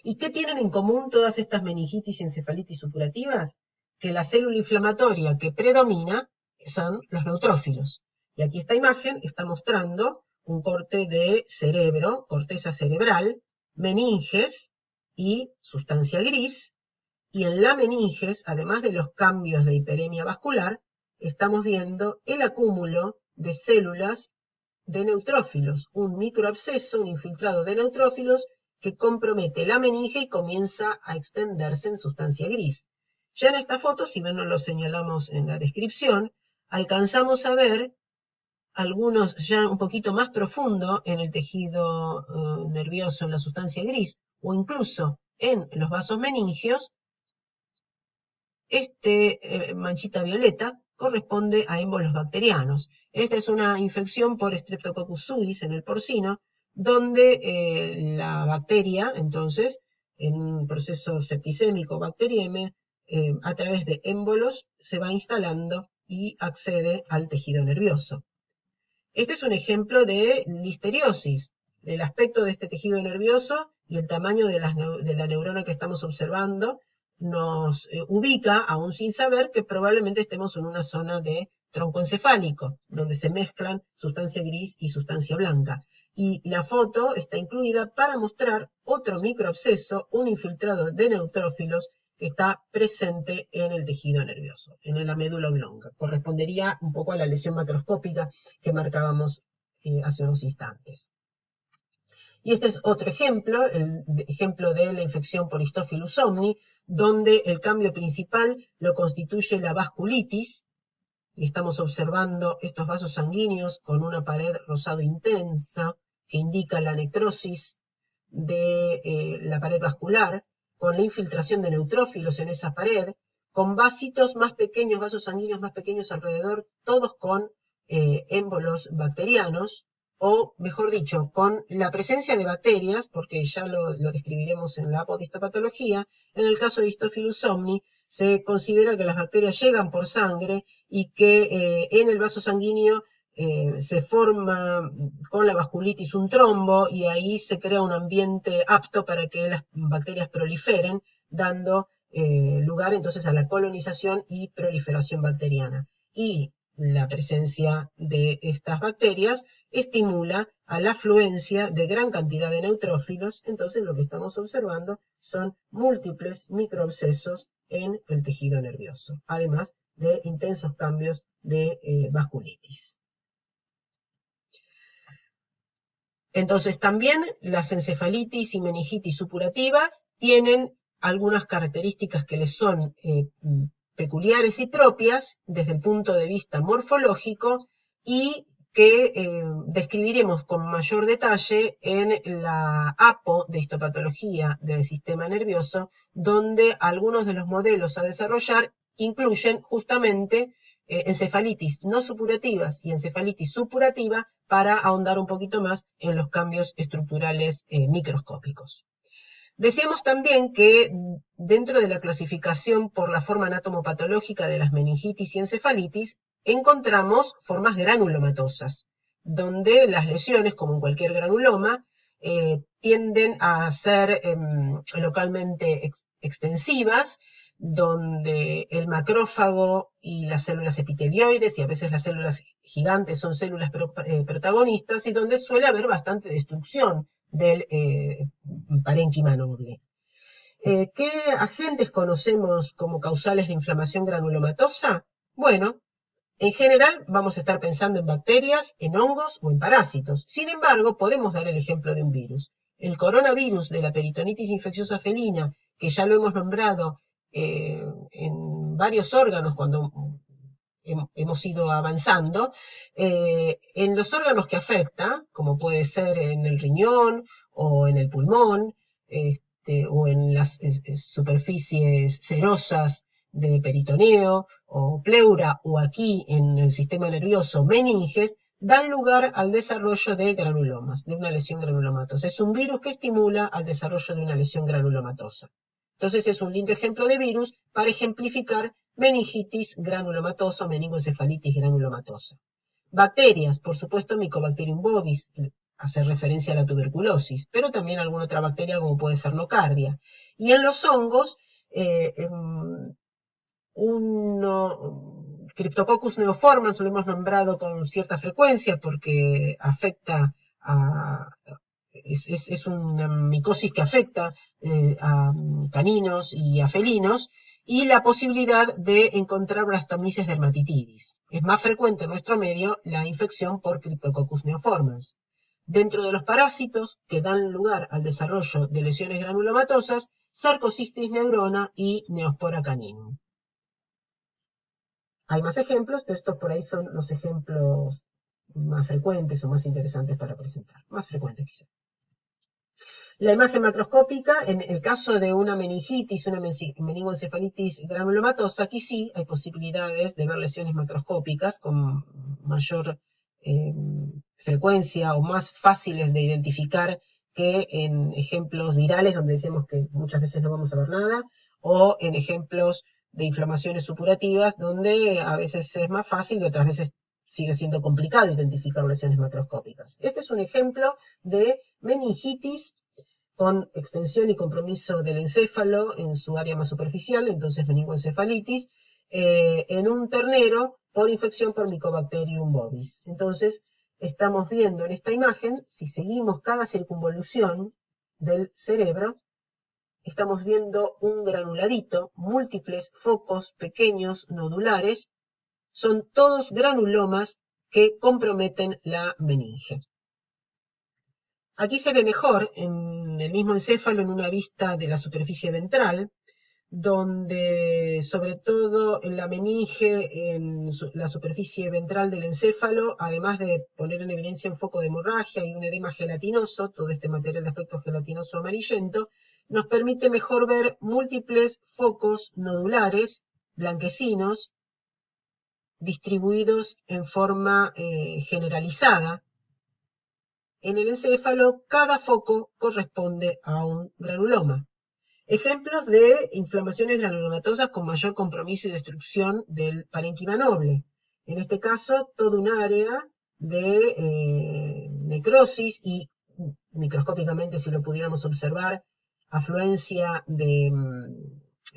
¿Y qué tienen en común todas estas meningitis y encefalitis supurativas? Que la célula inflamatoria que predomina son los neutrófilos. Y aquí esta imagen está mostrando un corte de cerebro, corteza cerebral, meninges y sustancia gris. Y en la meninges, además de los cambios de hiperemia vascular, estamos viendo el acúmulo de células de neutrófilos, un microabsceso, un infiltrado de neutrófilos que compromete la meninge y comienza a extenderse en sustancia gris. Ya en esta foto, si bien no lo señalamos en la descripción, alcanzamos a ver algunos ya un poquito más profundo en el tejido nervioso, en la sustancia gris, o incluso en los vasos meningios. Manchita violeta corresponde a émbolos bacterianos. Esta es una infección por Streptococcus suis en el porcino, donde la bacteria, entonces, en un proceso septicémico bacteriemia, a través de émbolos se va instalando y accede al tejido nervioso. Este es un ejemplo de listeriosis. El aspecto de este tejido nervioso y el tamaño de la neurona que estamos observando nos ubica, aún sin saber, que probablemente estemos en una zona de tronco encefálico, donde se mezclan sustancia gris y sustancia blanca. Y la foto está incluida para mostrar otro microabsceso, un infiltrado de neutrófilos que está presente en el tejido nervioso, en la médula oblonga. Correspondería un poco a la lesión macroscópica que marcábamos hace unos instantes. Y este es otro ejemplo, el ejemplo de la infección por Histophilus omni, donde el cambio principal lo constituye la vasculitis, y estamos observando estos vasos sanguíneos con una pared rosado intensa, que indica la necrosis de la pared vascular, con la infiltración de neutrófilos en esa pared, con vasitos más pequeños, vasos sanguíneos más pequeños alrededor, todos con émbolos bacterianos, o mejor dicho, con la presencia de bacterias, porque ya lo describiremos en la apodistopatología. En el caso de Histophilus omni, se considera que las bacterias llegan por sangre y que en el vaso sanguíneo se forma con la vasculitis un trombo y ahí se crea un ambiente apto para que las bacterias proliferen, dando lugar entonces a la colonización y proliferación bacteriana. Y la presencia de estas bacterias estimula a la afluencia de gran cantidad de neutrófilos, entonces lo que estamos observando son múltiples microabscesos en el tejido nervioso, además de intensos cambios de vasculitis. Entonces también las encefalitis y meningitis supurativas tienen algunas características que les son peculiares y propias desde el punto de vista morfológico y que describiremos con mayor detalle en la APO de histopatología del sistema nervioso, donde algunos de los modelos a desarrollar incluyen justamente encefalitis no supurativas y encefalitis supurativa para ahondar un poquito más en los cambios estructurales microscópicos. Decíamos también que dentro de la clasificación por la forma anatomopatológica de las meningitis y encefalitis, encontramos formas granulomatosas, donde las lesiones, como en cualquier granuloma, tienden a ser localmente extensivas, donde el macrófago y las células epitelioides y a veces las células gigantes son células protagonistas y donde suele haber bastante destrucción del parénquima noble. ¿Qué agentes conocemos como causales de inflamación granulomatosa? Bueno, en general vamos a estar pensando en bacterias, en hongos o en parásitos. Sin embargo, podemos dar el ejemplo de un virus. El coronavirus de la peritonitis infecciosa felina, que ya lo hemos nombrado en varios órganos cuando hemos ido avanzando, en los órganos que afecta, como puede ser en el riñón o en el pulmón, o en las superficies serosas del peritoneo o pleura, o aquí en el sistema nervioso meninges, dan lugar al desarrollo de granulomas, de una lesión granulomatosa. Es un virus que estimula al desarrollo de una lesión granulomatosa. Entonces es un lindo ejemplo de virus para ejemplificar meningitis granulomatosa o meningoencefalitis granulomatosa. Bacterias, por supuesto, Mycobacterium bovis, hace referencia a la tuberculosis, pero también alguna otra bacteria como puede ser nocardia. Y en los hongos, Cryptococcus neoformans lo hemos nombrado con cierta frecuencia porque afecta es una micosis que afecta a caninos y a felinos, y la posibilidad de encontrar Blastomyces dermatitidis. Es más frecuente en nuestro medio la infección por Cryptococcus neoformans. Dentro de los parásitos que dan lugar al desarrollo de lesiones granulomatosas, Sarcocystis neurona y Neospora caninum. Hay más ejemplos, pero estos por ahí son los ejemplos más frecuentes o más interesantes para presentar. Más frecuentes quizá. La imagen macroscópica, en el caso de una meningitis, una meningoencefalitis granulomatosa, aquí sí hay posibilidades de ver lesiones macroscópicas con mayor frecuencia o más fáciles de identificar que en ejemplos virales donde decimos que muchas veces no vamos a ver nada, o en ejemplos de inflamaciones supurativas donde a veces es más fácil y otras veces sigue siendo complicado identificar lesiones macroscópicas. Este es un ejemplo de meningitis con extensión y compromiso del encéfalo en su área más superficial, entonces meningoencefalitis, en un ternero por infección por Mycobacterium bovis. Entonces, estamos viendo en esta imagen, si seguimos cada circunvolución del cerebro, estamos viendo un granuladito, múltiples focos pequeños nodulares, son todos granulomas que comprometen la meninge. Aquí se ve mejor en el mismo encéfalo en una vista de la superficie ventral, donde sobre todo en la meninge, en la superficie ventral del encéfalo, además de poner en evidencia un foco de hemorragia y un edema gelatinoso, todo este material de aspecto gelatinoso amarillento, nos permite mejor ver múltiples focos nodulares blanquecinos distribuidos en forma generalizada. En el encéfalo, cada foco corresponde a un granuloma. Ejemplos de inflamaciones granulomatosas con mayor compromiso y destrucción del parénquima noble. En este caso, todo un área de necrosis y, microscópicamente, si lo pudiéramos observar, afluencia de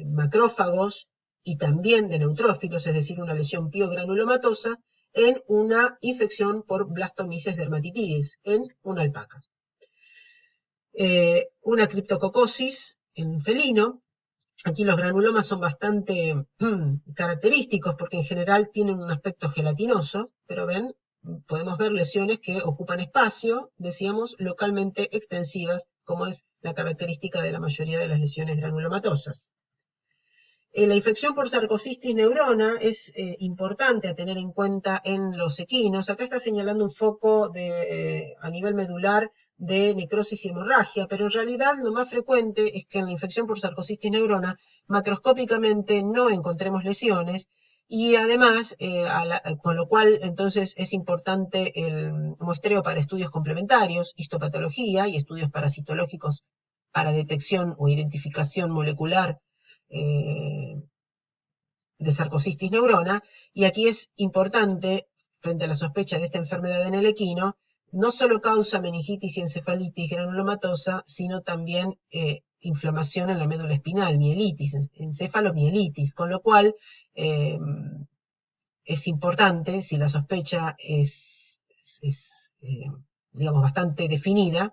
macrófagos y también de neutrófilos, es decir, una lesión piogranulomatosa, en una infección por Blastomyces dermatitidis en una alpaca. Una criptococosis en un felino. Aquí los granulomas son bastante característicos porque en general tienen un aspecto gelatinoso, pero ven, podemos ver lesiones que ocupan espacio, decíamos, localmente extensivas, como es la característica de la mayoría de las lesiones granulomatosas. La infección por Sarcocystis neurona es importante a tener en cuenta en los equinos. Acá está señalando un foco a nivel medular de necrosis y hemorragia, pero en realidad lo más frecuente es que en la infección por Sarcocystis neurona macroscópicamente no encontremos lesiones y además, con lo cual entonces es importante el muestreo para estudios complementarios, histopatología y estudios parasitológicos para detección o identificación molecular de Sarcocystis neurona, y aquí es importante, frente a la sospecha de esta enfermedad en el equino, no solo causa meningitis y encefalitis granulomatosa, sino también inflamación en la médula espinal, mielitis, encefalomielitis, con lo cual es importante, si la sospecha es digamos, bastante definida,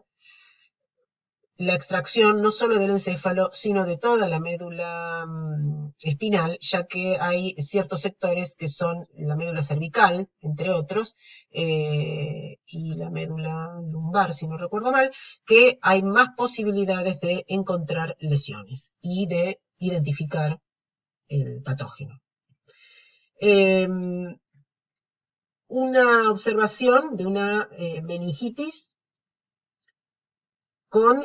la extracción no solo del encéfalo, sino de toda la médula espinal, ya que hay ciertos sectores que son la médula cervical, entre otros, y la médula lumbar, si no recuerdo mal, que hay más posibilidades de encontrar lesiones y de identificar el patógeno. Una observación de una meningitis con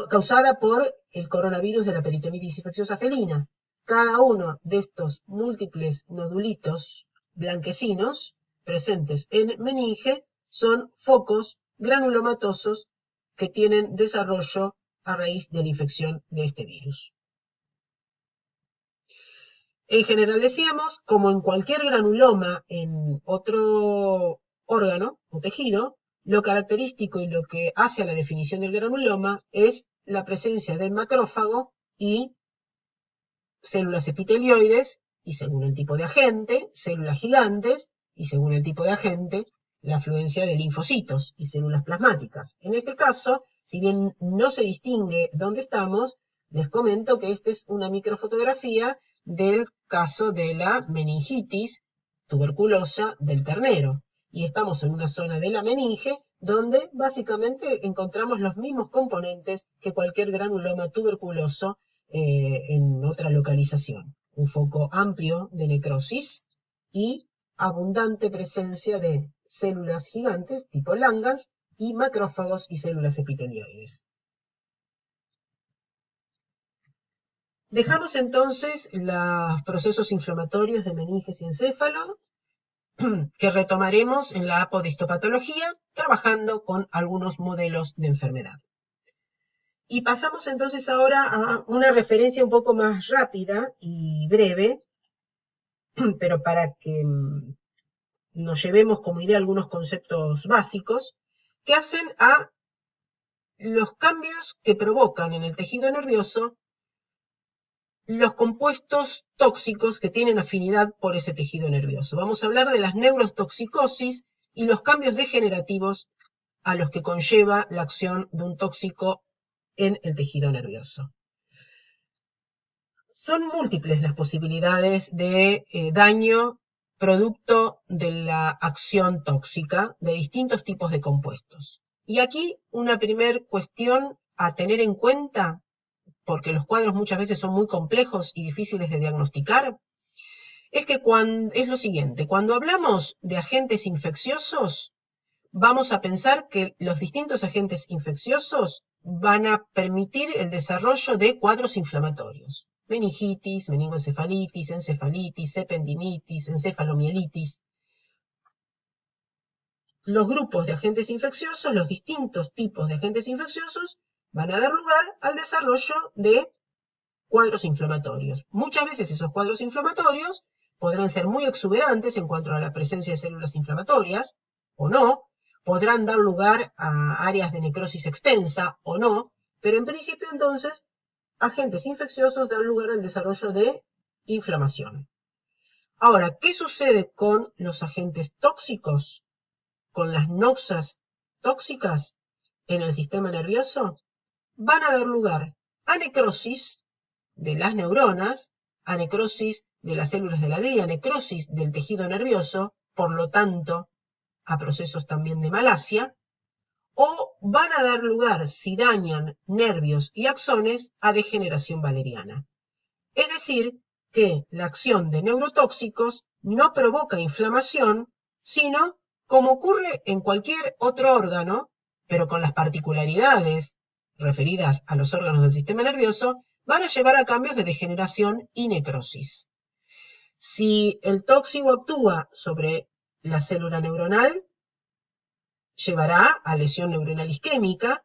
causada por el coronavirus de la peritonitis infecciosa felina. Cada uno de estos múltiples nodulitos blanquecinos presentes en meninge son focos granulomatosos que tienen desarrollo a raíz de la infección de este virus. En general decíamos, como en cualquier granuloma en otro órgano o tejido, lo característico y lo que hace a la definición del granuloma es la presencia del macrófago y células epitelioides, y según el tipo de agente, células gigantes, y según el tipo de agente, la afluencia de linfocitos y células plasmáticas. En este caso, si bien no se distingue dónde estamos, les comento que esta es una microfotografía del caso de la meningitis tuberculosa del ternero. Y estamos en una zona de la meninge donde básicamente encontramos los mismos componentes que cualquier granuloma tuberculoso en otra localización. Un foco amplio de necrosis y abundante presencia de células gigantes tipo Langhans y macrófagos y células epitelioides. Dejamos entonces los procesos inflamatorios de meninges y encéfalo, que retomaremos en la apodistopatología, trabajando con algunos modelos de enfermedad. Y pasamos entonces ahora a una referencia un poco más rápida y breve, pero para que nos llevemos como idea algunos conceptos básicos, que hacen a los cambios que provocan en el tejido nervioso los compuestos tóxicos que tienen afinidad por ese tejido nervioso. Vamos a hablar de las neurotoxicosis y los cambios degenerativos a los que conlleva la acción de un tóxico en el tejido nervioso. Son múltiples las posibilidades de daño producto de la acción tóxica de distintos tipos de compuestos. Y aquí una primera cuestión a tener en cuenta, porque los cuadros muchas veces son muy complejos y difíciles de diagnosticar, es que es lo siguiente: cuando hablamos de agentes infecciosos, vamos a pensar que los distintos agentes infecciosos van a permitir el desarrollo de cuadros inflamatorios. Meningitis, meningoencefalitis, encefalitis, ependimitis, encefalomielitis. Los grupos de agentes infecciosos, los distintos tipos de agentes infecciosos, van a dar lugar al desarrollo de cuadros inflamatorios. Muchas veces esos cuadros inflamatorios podrán ser muy exuberantes en cuanto a la presencia de células inflamatorias, o no, podrán dar lugar a áreas de necrosis extensa, o no, pero en principio entonces agentes infecciosos dan lugar al desarrollo de inflamación. Ahora, ¿qué sucede con los agentes tóxicos? Con las noxas tóxicas en el sistema nervioso, van a dar lugar a necrosis de las neuronas, a necrosis de las células de la glía, necrosis del tejido nervioso, por lo tanto, a procesos también de malasia, o van a dar lugar, si dañan nervios y axones, a degeneración valeriana. Es decir, que la acción de neurotóxicos no provoca inflamación, sino, como ocurre en cualquier otro órgano, pero con las particularidades referidas a los órganos del sistema nervioso, van a llevar a cambios de degeneración y necrosis. Si el tóxico actúa sobre la célula neuronal, llevará a lesión neuronal isquémica.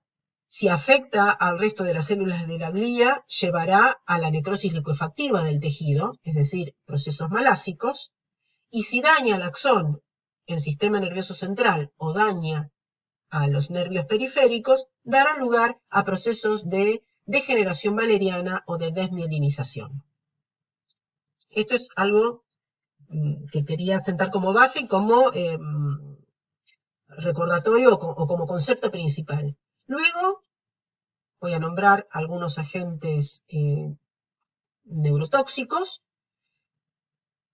Si afecta al resto de las células de la glía, llevará a la necrosis licuefactiva del tejido, es decir, procesos malásicos. Y si daña al axón, el sistema nervioso central, o daña a los nervios periféricos, dará lugar a procesos de degeneración valeriana o de desmielinización. Esto es algo que quería sentar como base y como recordatorio o como concepto principal. Luego voy a nombrar algunos agentes neurotóxicos.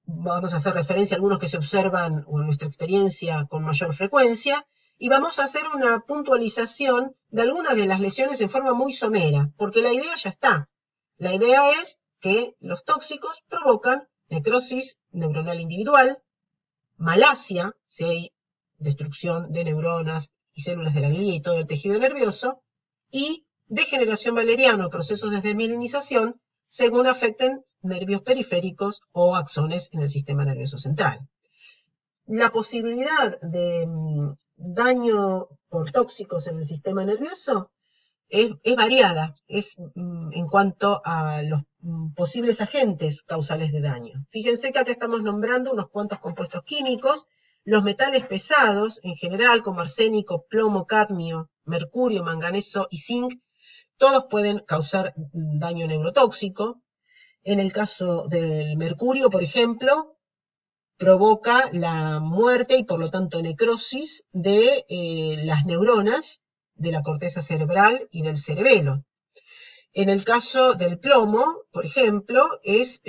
Vamos a hacer referencia a algunos que se observan o en nuestra experiencia con mayor frecuencia, y vamos a hacer una puntualización de algunas de las lesiones en forma muy somera, porque la idea ya está. La idea es que los tóxicos provocan necrosis neuronal individual, malasia, si hay destrucción de neuronas y células de la glía y todo el tejido nervioso, y degeneración valeriana o procesos de desmielinización según afecten nervios periféricos o axones en el sistema nervioso central. La posibilidad de daño por tóxicos en el sistema nervioso es variada, en cuanto a los posibles agentes causales de daño. Fíjense que acá estamos nombrando unos cuantos compuestos químicos. Los metales pesados, en general, como arsénico, plomo, cadmio, mercurio, manganeso y zinc, todos pueden causar daño neurotóxico. En el caso del mercurio, por ejemplo, provoca la muerte y por lo tanto necrosis de las neuronas de la corteza cerebral y del cerebelo. En el caso del plomo, por ejemplo, es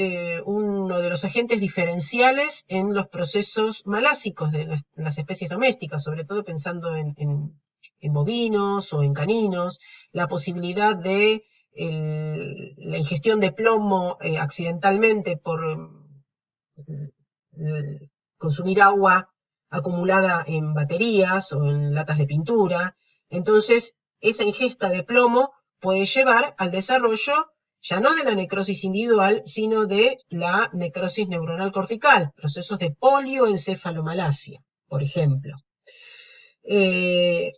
uno de los agentes diferenciales en los procesos malásicos de las especies domésticas, sobre todo pensando en bovinos o en caninos, la posibilidad de la ingestión de plomo accidentalmente por consumir agua acumulada en baterías o en latas de pintura. Entonces, esa ingesta de plomo puede llevar al desarrollo ya no de la necrosis individual, sino de la necrosis neuronal cortical, procesos de polioencefalomalacia, por ejemplo. En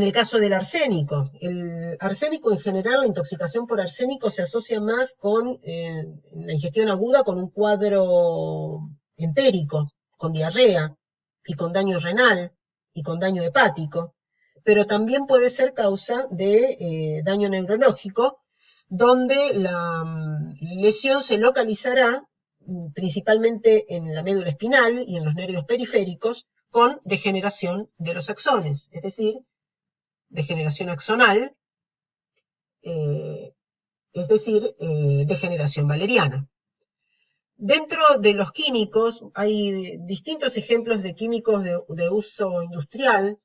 el caso del arsénico en general, la intoxicación por arsénico se asocia más con la ingestión aguda con un cuadro entérico, con diarrea y con daño renal y con daño hepático, pero también puede ser causa de daño neurológico, donde la lesión se localizará principalmente en la médula espinal y en los nervios periféricos con degeneración de los axones, es decir, degeneración axonal, degeneración valeriana. Dentro de los químicos hay distintos ejemplos de químicos de uso industrial,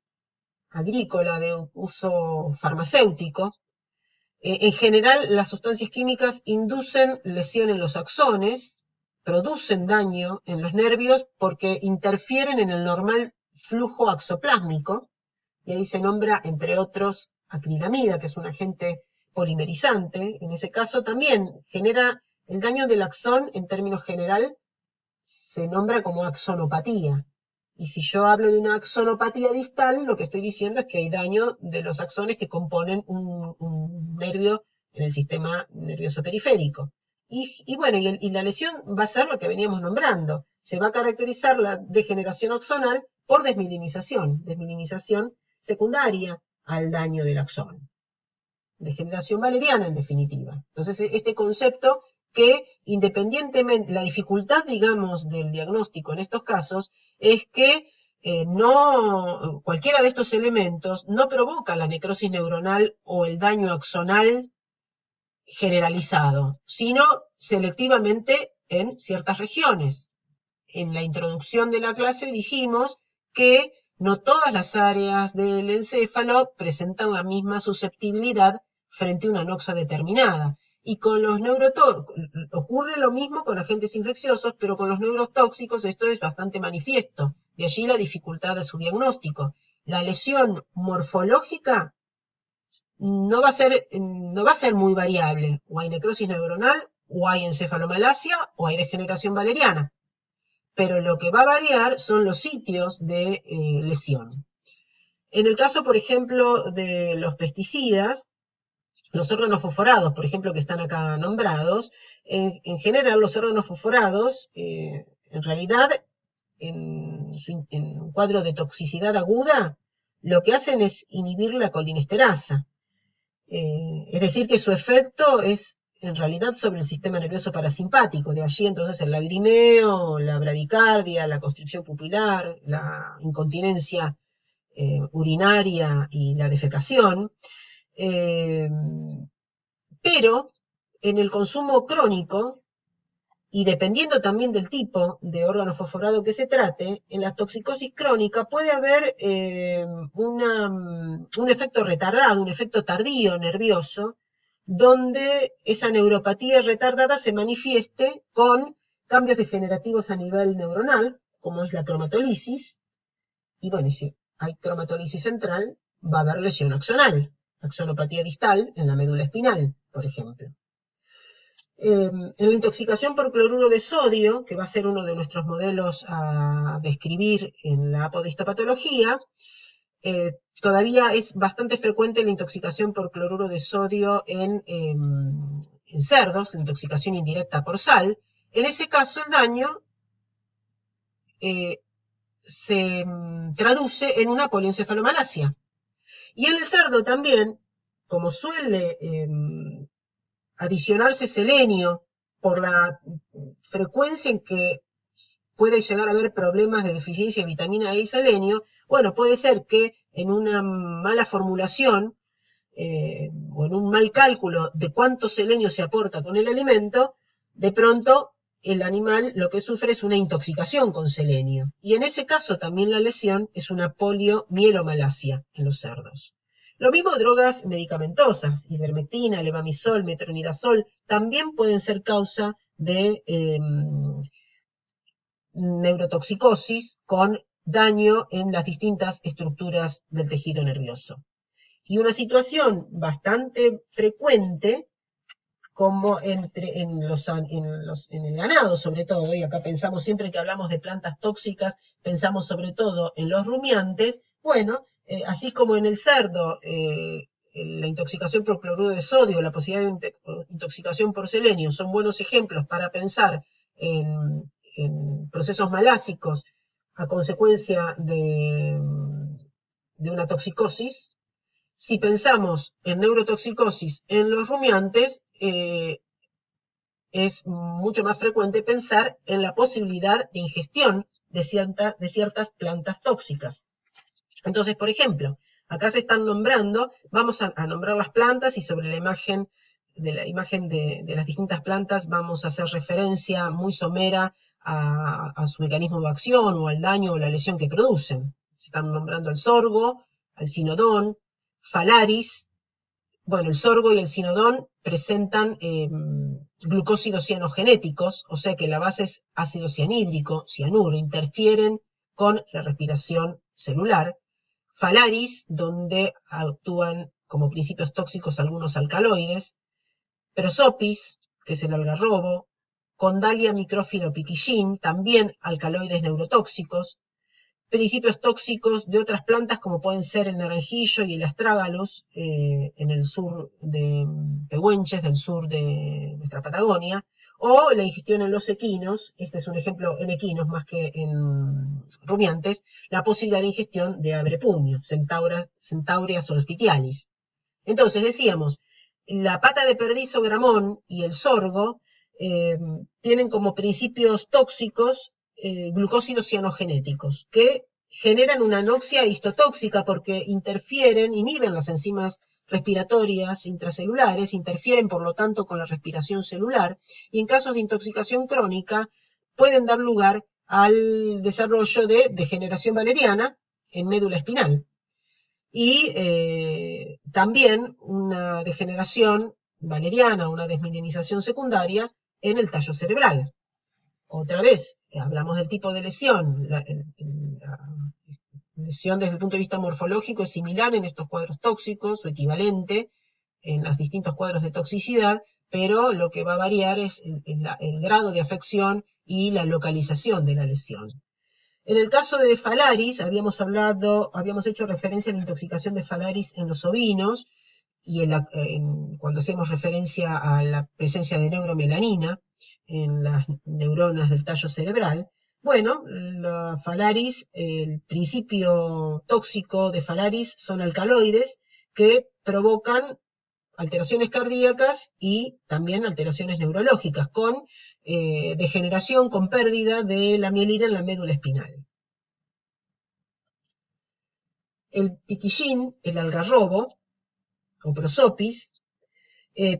agrícola, de uso farmacéutico. En general, las sustancias químicas inducen lesión en los axones, producen daño en los nervios porque interfieren en el normal flujo axoplásmico, y ahí se nombra, entre otros, acrilamida, que es un agente polimerizante. En ese caso también genera el daño del axón, en términos general, se nombra como axonopatía. Y si yo hablo de una axonopatía distal, lo que estoy diciendo es que hay daño de los axones que componen un nervio en el sistema nervioso periférico. Y bueno, y la lesión va a ser lo que veníamos nombrando. Se va a caracterizar la degeneración axonal por desmielinización secundaria al daño del axón. Degeneración valeriana, en definitiva. Entonces, este concepto que, independientemente, la dificultad, digamos, del diagnóstico en estos casos, es que cualquiera de estos elementos no provoca la necrosis neuronal o el daño axonal generalizado, sino selectivamente en ciertas regiones. En la introducción de la clase dijimos que no todas las áreas del encéfalo presentan la misma susceptibilidad frente a una noxa determinada. Y con los ocurre lo mismo con agentes infecciosos, pero con los neurotóxicos esto es bastante manifiesto. De allí la dificultad de su diagnóstico. La lesión morfológica no va a ser muy variable. O hay necrosis neuronal, o hay encefalomalacia, o hay degeneración valeriana. Pero lo que va a variar son los sitios de lesión. En el caso, por ejemplo, de los pesticidas, los órganos fosforados, por ejemplo, que están acá nombrados, en general los órganos fosforados, en realidad, en un cuadro de toxicidad aguda, lo que hacen es inhibir la colinesterasa. Es decir, que su efecto es en realidad sobre el sistema nervioso parasimpático, de allí entonces el lagrimeo, la bradicardia, la constricción pupilar, la incontinencia urinaria y la defecación, pero en el consumo crónico, y dependiendo también del tipo de órgano fosforado que se trate, en la toxicosis crónica puede haber un efecto retardado, un efecto tardío nervioso, donde esa neuropatía retardada se manifieste con cambios degenerativos a nivel neuronal, como es la cromatolisis, y bueno, si hay cromatolisis central, va a haber lesión axonal. axonopatía distal en la médula espinal, por ejemplo. En la intoxicación por cloruro de sodio, que va a ser uno de nuestros modelos a describir en la apodistopatología, todavía es bastante frecuente la intoxicación por cloruro de sodio en cerdos, la intoxicación indirecta por sal. En ese caso, el daño se traduce en una polioencefalomalacia. Y en el cerdo también, como suele adicionarse selenio por la frecuencia en que puede llegar a haber problemas de deficiencia de vitamina E y selenio, bueno, puede ser que en una mala formulación o en un mal cálculo de cuánto selenio se aporta con el alimento, de pronto el animal lo que sufre es una intoxicación con selenio. Y en ese caso también la lesión es una poliomielomalacia en los cerdos. Lo mismo drogas medicamentosas, ivermectina, levamisol, metronidazol, también pueden ser causa de neurotoxicosis con daño en las distintas estructuras del tejido nervioso. Y una situación bastante frecuente, como en el ganado sobre todo, y acá pensamos siempre que hablamos de plantas tóxicas, pensamos sobre todo en los rumiantes, bueno, así como en el cerdo, la intoxicación por cloruro de sodio, la posibilidad de intoxicación por selenio, son buenos ejemplos para pensar en procesos malásicos a consecuencia de una toxicosis. Si pensamos en neurotoxicosis en los rumiantes, es mucho más frecuente pensar en la posibilidad de ingestión de ciertas plantas tóxicas. Entonces, por ejemplo, acá se están nombrando, vamos a nombrar las plantas y sobre la imagen de las distintas plantas vamos a hacer referencia muy somera a su mecanismo de acción o al daño o la lesión que producen. Se están nombrando el sorgo, al cinodón, Phalaris. Bueno, el sorgo y el cinodón presentan glucósidos cianogenéticos, o sea que la base es ácido cianhídrico, cianuro, interfieren con la respiración celular. Phalaris, donde actúan como principios tóxicos algunos alcaloides. Prosopis, que es el algarrobo. Condalia microphyllopicillin, también alcaloides neurotóxicos. Principios tóxicos de otras plantas como pueden ser el naranjillo y el astrágalos en el sur de Pehuenches, del sur de nuestra Patagonia, o la ingestión en los equinos, este es un ejemplo en equinos más que en rumiantes, la posibilidad de ingestión de abrepuño, Centaurea solstitialis. Entonces decíamos, la pata de perdiz o gramón y el sorgo tienen como principios tóxicos glucósidos cianogenéticos, que generan una anoxia histotóxica porque inhiben las enzimas respiratorias intracelulares, interfieren por lo tanto con la respiración celular, y en casos de intoxicación crónica pueden dar lugar al desarrollo de degeneración valeriana en médula espinal. Y también una degeneración valeriana, una desmielinización secundaria en el tallo cerebral. Otra vez, hablamos del tipo de lesión. La lesión desde el punto de vista morfológico es similar en estos cuadros tóxicos o equivalente en los distintos cuadros de toxicidad, pero lo que va a variar es el grado de afección y la localización de la lesión. En el caso de Phalaris, habíamos hecho referencia a la intoxicación de Phalaris en los ovinos, y cuando hacemos referencia a la presencia de neuromelanina en las neuronas del tallo cerebral. Bueno, la Phalaris, el principio tóxico de Phalaris son alcaloides que provocan alteraciones cardíacas y también alteraciones neurológicas, con degeneración, con pérdida de la mielina en la médula espinal. El piquillín, el algarrobo, o prosopis,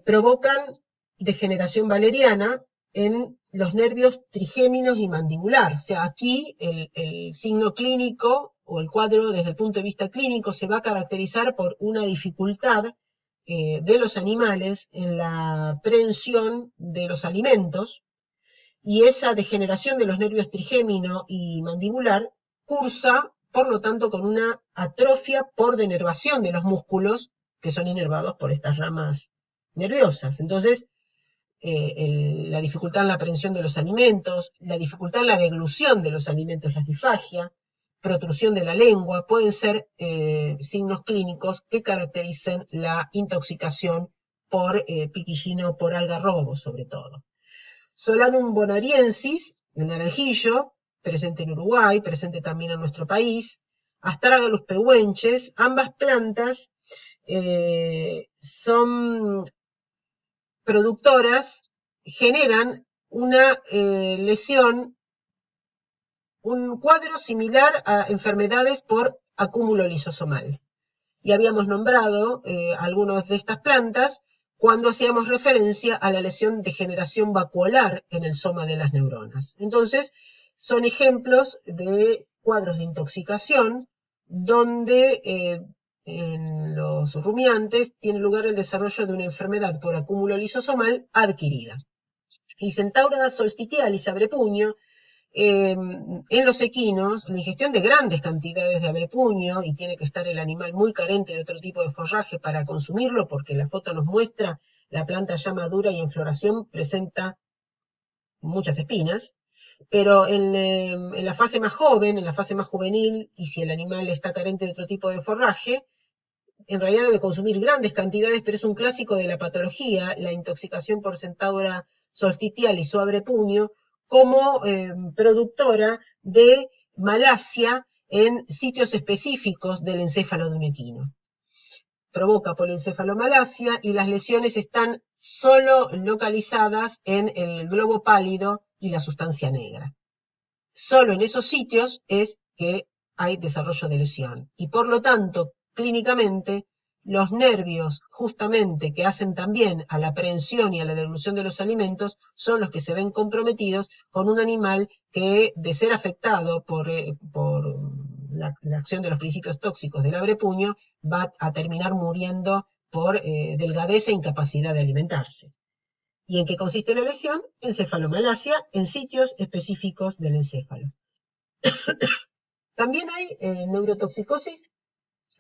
provocan degeneración valeriana en los nervios trigéminos y mandibular. O sea, aquí el signo clínico o el cuadro desde el punto de vista clínico se va a caracterizar por una dificultad de los animales en la prehensión de los alimentos, y esa degeneración de los nervios trigémino y mandibular cursa, por lo tanto, con una atrofia por denervación de los músculos que son inervados por estas ramas nerviosas. Entonces, la dificultad en la aprehensión de los alimentos, la dificultad en la deglución de los alimentos, la disfagia, protrusión de la lengua, pueden ser signos clínicos que caractericen la intoxicación por piquillina o por algarrobo, sobre todo. Solanum bonariensis, el naranjillo, presente en Uruguay, presente también en nuestro país. Astragalus pehuenches, ambas plantas son productoras, generan una lesión, un cuadro similar a enfermedades por acúmulo lisosomal. Y habíamos nombrado algunas de estas plantas cuando hacíamos referencia a la lesión de generación vacuolar en el soma de las neuronas. Entonces, son ejemplos de cuadros de intoxicación donde en los rumiantes tiene lugar el desarrollo de una enfermedad por acúmulo lisosomal adquirida. Y Centaura solstitialis, abrepuño, en los equinos, la ingestión de grandes cantidades de abrepuño, y tiene que estar el animal muy carente de otro tipo de forraje para consumirlo, porque la foto nos muestra la planta ya madura y en floración presenta muchas espinas, pero en la fase más joven, en la fase más juvenil, y si el animal está carente de otro tipo de forraje, en realidad debe consumir grandes cantidades, pero es un clásico de la patología, la intoxicación por Centaura solstitialis o abrepuño, como productora de malasia en sitios específicos del encéfalo de un equino. Provoca polencefalomalacia y las lesiones están solo localizadas en el globo pálido y la sustancia negra. Solo en esos sitios es que hay desarrollo de lesión y por lo tanto, clínicamente, los nervios justamente que hacen también a la aprehensión y a la devolución de los alimentos son los que se ven comprometidos con un animal que, de ser afectado por la acción de los principios tóxicos del abrepuño, va a terminar muriendo por delgadez e incapacidad de alimentarse. ¿Y en qué consiste la lesión? Encefalomalacia en sitios específicos del encéfalo. También hay neurotoxicosis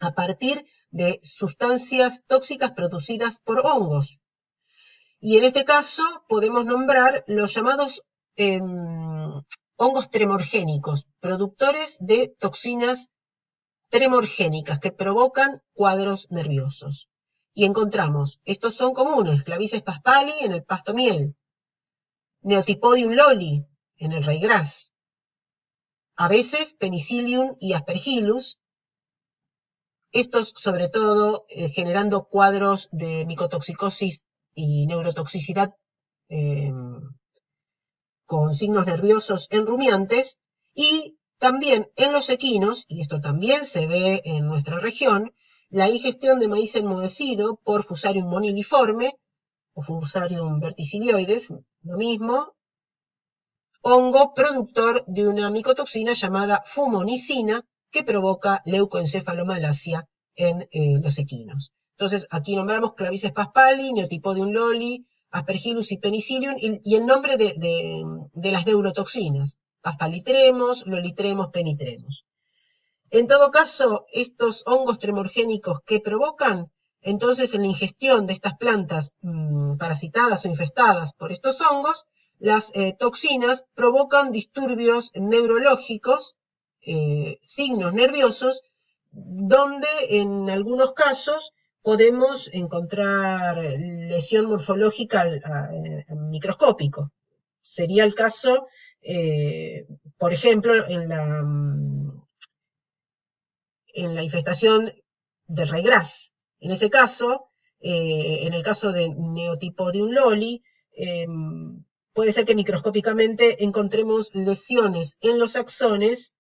a partir de sustancias tóxicas producidas por hongos. Y en este caso podemos nombrar los llamados hongos tremorgénicos, productores de toxinas tremorgénicas que provocan cuadros nerviosos. Y encontramos, estos son comunes, Clavices paspali en el pasto miel, Neotipodium loli en el raigrás, a veces Penicillium y Aspergillus, estos sobre todo generando cuadros de micotoxicosis y neurotoxicidad con signos nerviosos en rumiantes, y también en los equinos, y esto también se ve en nuestra región, la ingestión de maíz enmohecido por Fusarium moniliforme o Fusarium verticilioides, lo mismo, hongo productor de una micotoxina llamada fumonicina que provoca leucoencefalomalacia en los equinos. Entonces, aquí nombramos Clavices paspali, Neotipodium loli, Aspergillus y Penicillium, y el nombre de las neurotoxinas, paspalitremos, lolitremos, penitremos. En todo caso, estos hongos tremorgénicos que provocan, entonces en la ingestión de estas plantas parasitadas o infestadas por estos hongos, las toxinas provocan disturbios neurológicos, signos nerviosos, donde en algunos casos podemos encontrar lesión morfológica microscópico. Sería el caso, por ejemplo, en la infestación del raigrás. En ese caso, en el caso de Neotipodium loli, puede ser que microscópicamente encontremos lesiones en los axones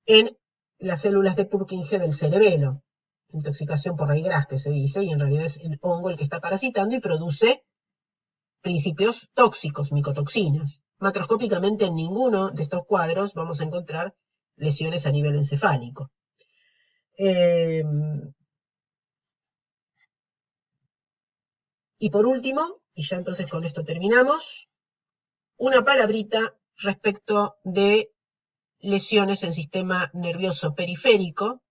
en las células de Purkinje del cerebelo. Intoxicación por raigrás que se dice, y en realidad es el hongo el que está parasitando y produce principios tóxicos, micotoxinas. Macroscópicamente en ninguno de estos cuadros vamos a encontrar lesiones a nivel encefálico. Y por último, y ya entonces con esto terminamos, una palabrita respecto de lesiones en sistema nervioso periférico,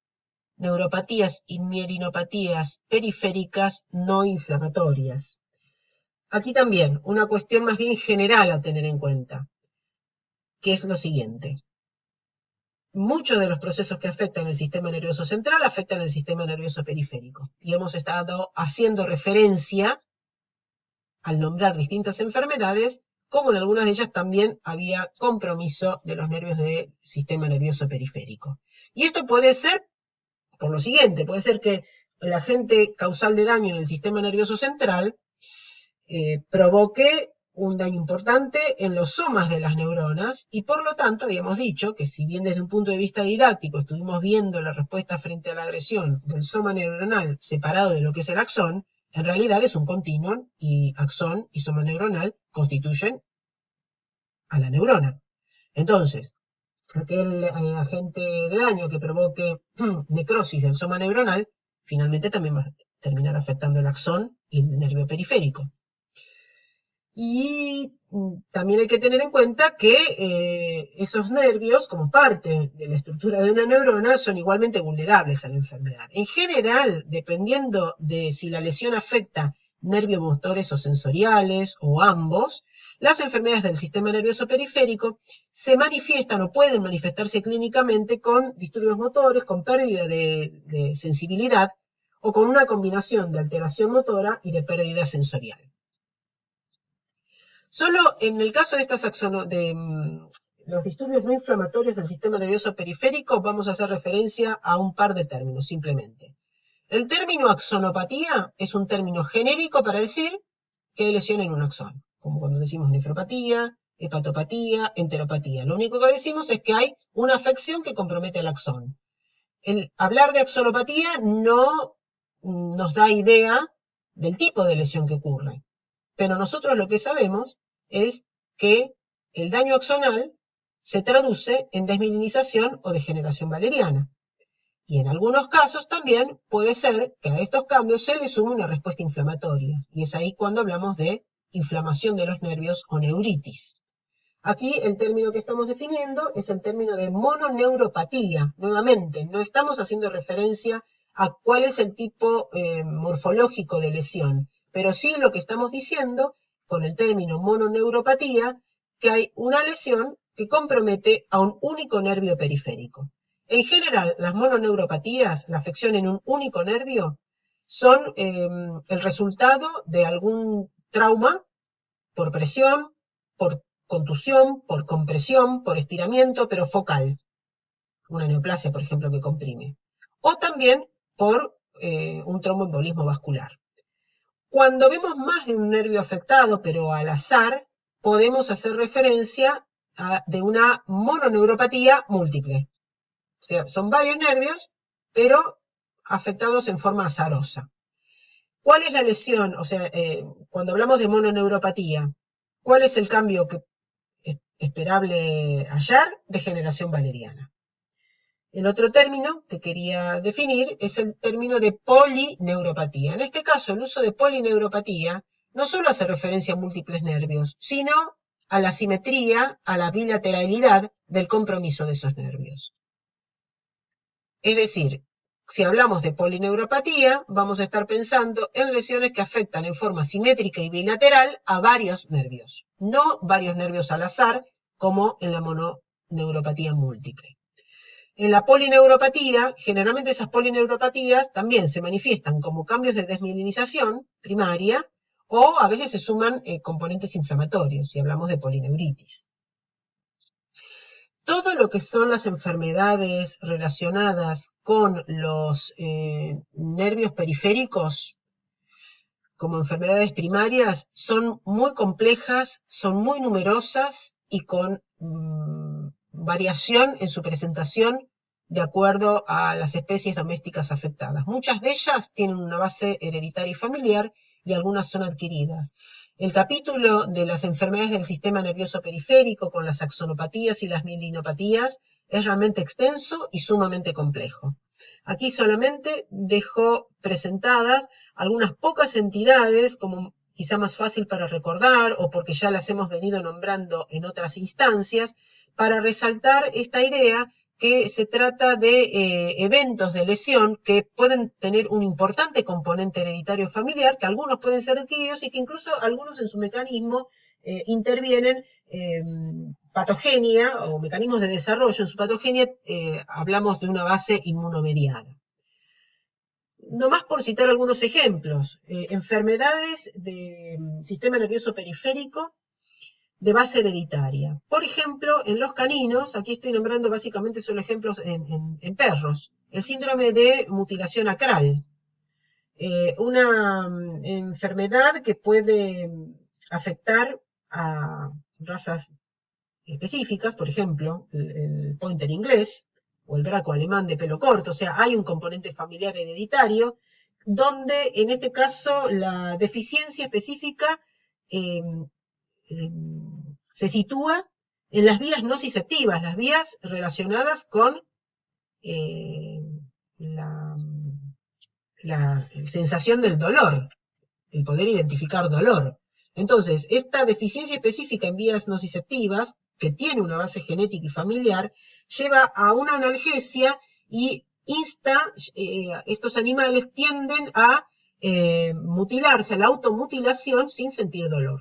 neuropatías y mielinopatías periféricas no inflamatorias. Aquí también una cuestión más bien general a tener en cuenta, que es lo siguiente. Muchos de los procesos que afectan el sistema nervioso central afectan el sistema nervioso periférico. Y hemos estado haciendo referencia, al nombrar distintas enfermedades, como en algunas de ellas también había compromiso de los nervios del sistema nervioso periférico. Y esto puede ser por lo siguiente, puede ser que el agente causal de daño en el sistema nervioso central provoque un daño importante en los somas de las neuronas y por lo tanto habíamos dicho que si bien desde un punto de vista didáctico estuvimos viendo la respuesta frente a la agresión del soma neuronal separado de lo que es el axón, en realidad es un continuum y axón y soma neuronal constituyen a la neurona. Entonces, aquel agente de daño que provoque necrosis del soma neuronal, finalmente también va a terminar afectando el axón y el nervio periférico. Y también hay que tener en cuenta que esos nervios, como parte de la estructura de una neurona, son igualmente vulnerables a la enfermedad. En general, dependiendo de si la lesión afecta nervios motores o sensoriales, o ambos, las enfermedades del sistema nervioso periférico se manifiestan o pueden manifestarse clínicamente con disturbios motores, con pérdida de sensibilidad, o con una combinación de alteración motora y de pérdida sensorial. Solo en el caso de los disturbios no inflamatorios del sistema nervioso periférico vamos a hacer referencia a un par de términos, simplemente. El término axonopatía es un término genérico para decir que hay lesión en un axón, como cuando decimos nefropatía, hepatopatía, enteropatía. Lo único que decimos es que hay una afección que compromete al axón. El hablar de axonopatía no nos da idea del tipo de lesión que ocurre. Pero nosotros lo que sabemos es que el daño axonal se traduce en desmielinización o degeneración valeriana. Y en algunos casos también puede ser que a estos cambios se le sume una respuesta inflamatoria. Y es ahí cuando hablamos de inflamación de los nervios o neuritis. Aquí el término que estamos definiendo es el término de mononeuropatía. Nuevamente, no estamos haciendo referencia a cuál es el tipo morfológico de lesión, pero sí lo que estamos diciendo con el término mononeuropatía, que hay una lesión que compromete a un único nervio periférico. En general, las mononeuropatías, la afección en un único nervio, son el resultado de algún trauma por presión, por contusión, por compresión, por estiramiento, pero focal. Una neoplasia, por ejemplo, que comprime. O también por un tromboembolismo vascular. Cuando vemos más de un nervio afectado, pero al azar, podemos hacer referencia de una mononeuropatía múltiple. O sea, son varios nervios, pero afectados en forma azarosa. ¿Cuál es la lesión? O sea, cuando hablamos de mononeuropatía, ¿cuál es el cambio que es esperable hallar? Degeneración valeriana. El otro término que quería definir es el término de polineuropatía. En este caso, el uso de polineuropatía no solo hace referencia a múltiples nervios, sino a la simetría, a la bilateralidad del compromiso de esos nervios. Es decir, si hablamos de polineuropatía, vamos a estar pensando en lesiones que afectan en forma simétrica y bilateral a varios nervios, no varios nervios al azar, como en la mononeuropatía múltiple. En la polineuropatía, generalmente esas polineuropatías también se manifiestan como cambios de desmielinización primaria o a veces se suman componentes inflamatorios, si hablamos de polineuritis. Todo lo que son las enfermedades relacionadas con los nervios periféricos, como enfermedades primarias, son muy complejas, son muy numerosas y con variación en su presentación de acuerdo a las especies domésticas afectadas. Muchas de ellas tienen una base hereditaria y familiar y algunas son adquiridas. El capítulo de las enfermedades del sistema nervioso periférico con las axonopatías y las mielinopatías es realmente extenso y sumamente complejo. Aquí solamente dejo presentadas algunas pocas entidades como quizá más fácil para recordar o porque ya las hemos venido nombrando en otras instancias, para resaltar esta idea que se trata de eventos de lesión que pueden tener un importante componente hereditario familiar, que algunos pueden ser adquiridos y que incluso algunos en su mecanismo intervienen patogenia o mecanismos de desarrollo. En su patogenia hablamos de una base inmunomediada. Nomás por citar algunos ejemplos, enfermedades del sistema nervioso periférico de base hereditaria. Por ejemplo, en los caninos, aquí estoy nombrando básicamente solo ejemplos en perros, el síndrome de mutilación acral, una enfermedad que puede afectar a razas específicas, por ejemplo, el pointer inglés o el braco alemán de pelo corto, o sea, hay un componente familiar hereditario, donde en este caso la deficiencia específica eh, se sitúa en las vías nociceptivas, las vías relacionadas con la sensación del dolor, el poder identificar dolor. Entonces, esta deficiencia específica en vías nociceptivas, que tiene una base genética y familiar, lleva a una analgesia y estos animales tienden a mutilarse, a la automutilación sin sentir dolor.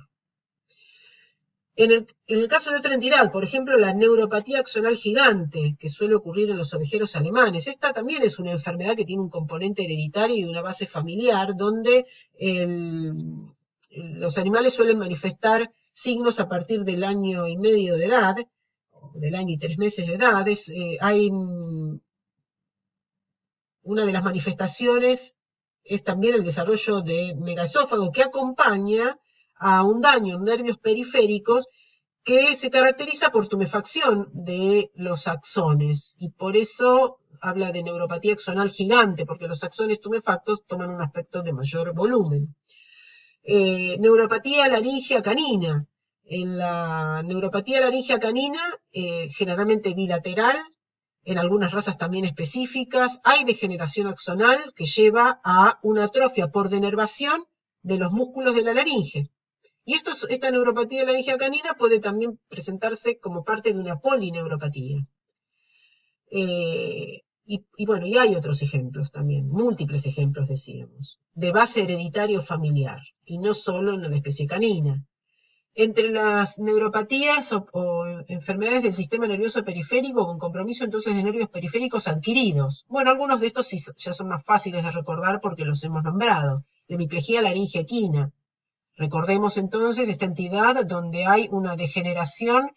En el caso de otra entidad, por ejemplo, la neuropatía axonal gigante, que suele ocurrir en los ovejeros alemanes, esta también es una enfermedad que tiene un componente hereditario y una base familiar, donde los animales suelen manifestar signos a partir del año y medio de edad, del año y 3 meses de edad. Hay una de las manifestaciones es también el desarrollo de megaesófago que acompaña a un daño en nervios periféricos que se caracteriza por tumefacción de los axones y por eso habla de neuropatía axonal gigante, porque los axones tumefactos toman un aspecto de mayor volumen. Neuropatía laríngea canina. En la neuropatía laríngea canina, generalmente bilateral, en algunas razas también específicas, hay degeneración axonal que lleva a una atrofia por denervación de los músculos de la laringe. Y esta neuropatía laríngea canina puede también presentarse como parte de una polineuropatía. Bueno, y hay otros ejemplos también, múltiples ejemplos decíamos, de base hereditario familiar, y no solo en la especie canina. Entre las neuropatías o enfermedades del sistema nervioso periférico con compromiso entonces de nervios periféricos adquiridos. Bueno, algunos de estos sí ya son más fáciles de recordar porque los hemos nombrado. La hemiplegia laringe equina. Recordemos entonces esta entidad donde hay una degeneración,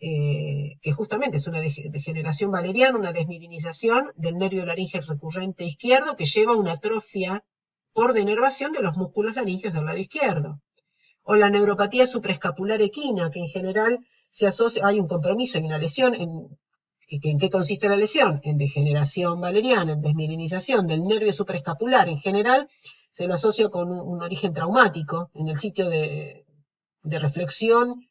que justamente es una degeneración valeriana, una desmielinización del nervio laringe recurrente izquierdo que lleva a una atrofia por denervación de los músculos laringeos del lado izquierdo. O la neuropatía supraescapular equina, que en general se asocia, hay un compromiso y una lesión. ¿En qué consiste la lesión? En degeneración valeriana, en desmielinización del nervio supraescapular. En general se lo asocia con un origen traumático en el sitio de reflexión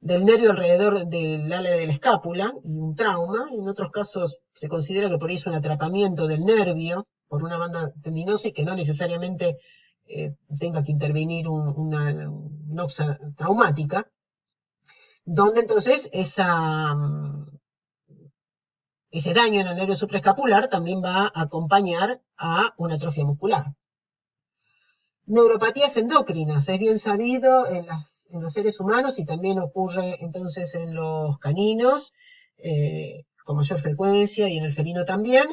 del nervio alrededor del ala de la escápula y un trauma. En otros casos se considera que por ahí es un atrapamiento del nervio por una banda tendinosa y que no necesariamente tenga que intervenir una noxa traumática, donde entonces ese daño en el nervio supraescapular también va a acompañar a una atrofia muscular. Neuropatías endócrinas, es bien sabido en los seres humanos y también ocurre entonces en los caninos con mayor frecuencia y en el felino también,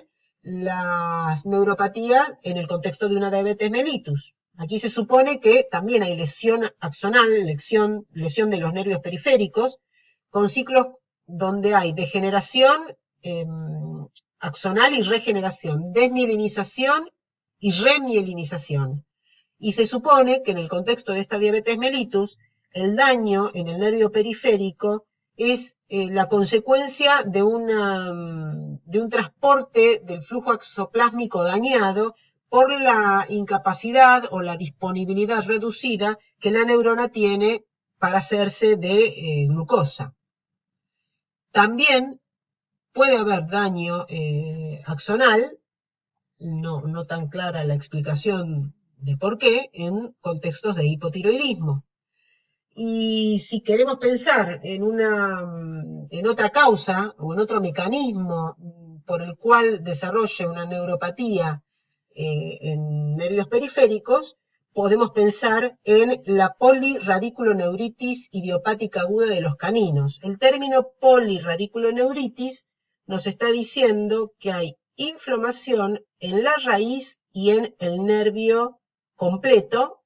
las neuropatías en el contexto de una diabetes mellitus. Aquí se supone que también hay lesión axonal, lesión de los nervios periféricos, con ciclos donde hay degeneración axonal y regeneración, desmielinización y remielinización. Y se supone que en el contexto de esta diabetes mellitus, el daño en el nervio periférico es la consecuencia de un transporte del flujo exoplásmico dañado por la incapacidad o la disponibilidad reducida que la neurona tiene para hacerse de glucosa. También puede haber daño axonal, no tan clara la explicación de por qué, en contextos de hipotiroidismo. Y si queremos pensar en otra causa o en otro mecanismo por el cual desarrolle una neuropatía en nervios periféricos, podemos pensar en la polirradiculoneuritis idiopática aguda de los caninos. El término polirradiculoneuritis nos está diciendo que hay inflamación en la raíz y en el nervio completo,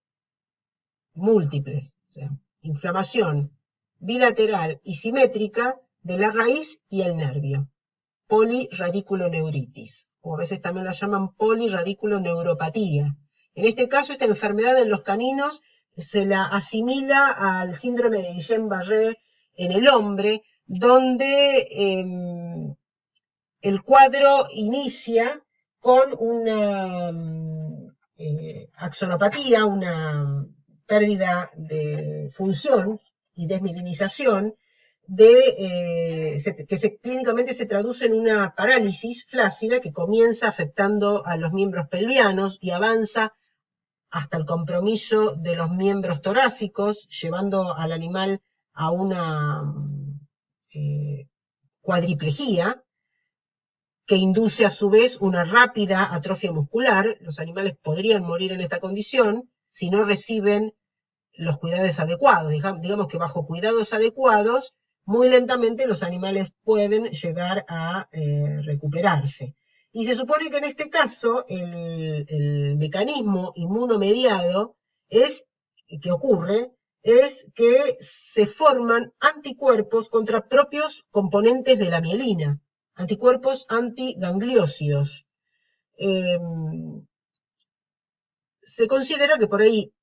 múltiples, o sea, inflamación bilateral y simétrica de la raíz y el nervio. Polirradiculoneuritis, o a veces también la llaman polirradiculoneuropatía. En este caso, esta enfermedad en los caninos se la asimila al síndrome de Guillain-Barré en el hombre, donde el cuadro inicia con una axonopatía, una pérdida de función y desmielinización, que clínicamente se traduce en una parálisis flácida que comienza afectando a los miembros pelvianos y avanza hasta el compromiso de los miembros torácicos, llevando al animal a una cuadriplejía, que induce a su vez una rápida atrofia muscular. Los animales podrían morir en esta condición si no reciben los cuidados adecuados. Digamos que bajo cuidados adecuados, muy lentamente los animales pueden llegar a recuperarse. Y se supone que en este caso el mecanismo inmunomediado que ocurre es que se forman anticuerpos contra propios componentes de la mielina, anticuerpos antigangliósidos. Se considera que por ahí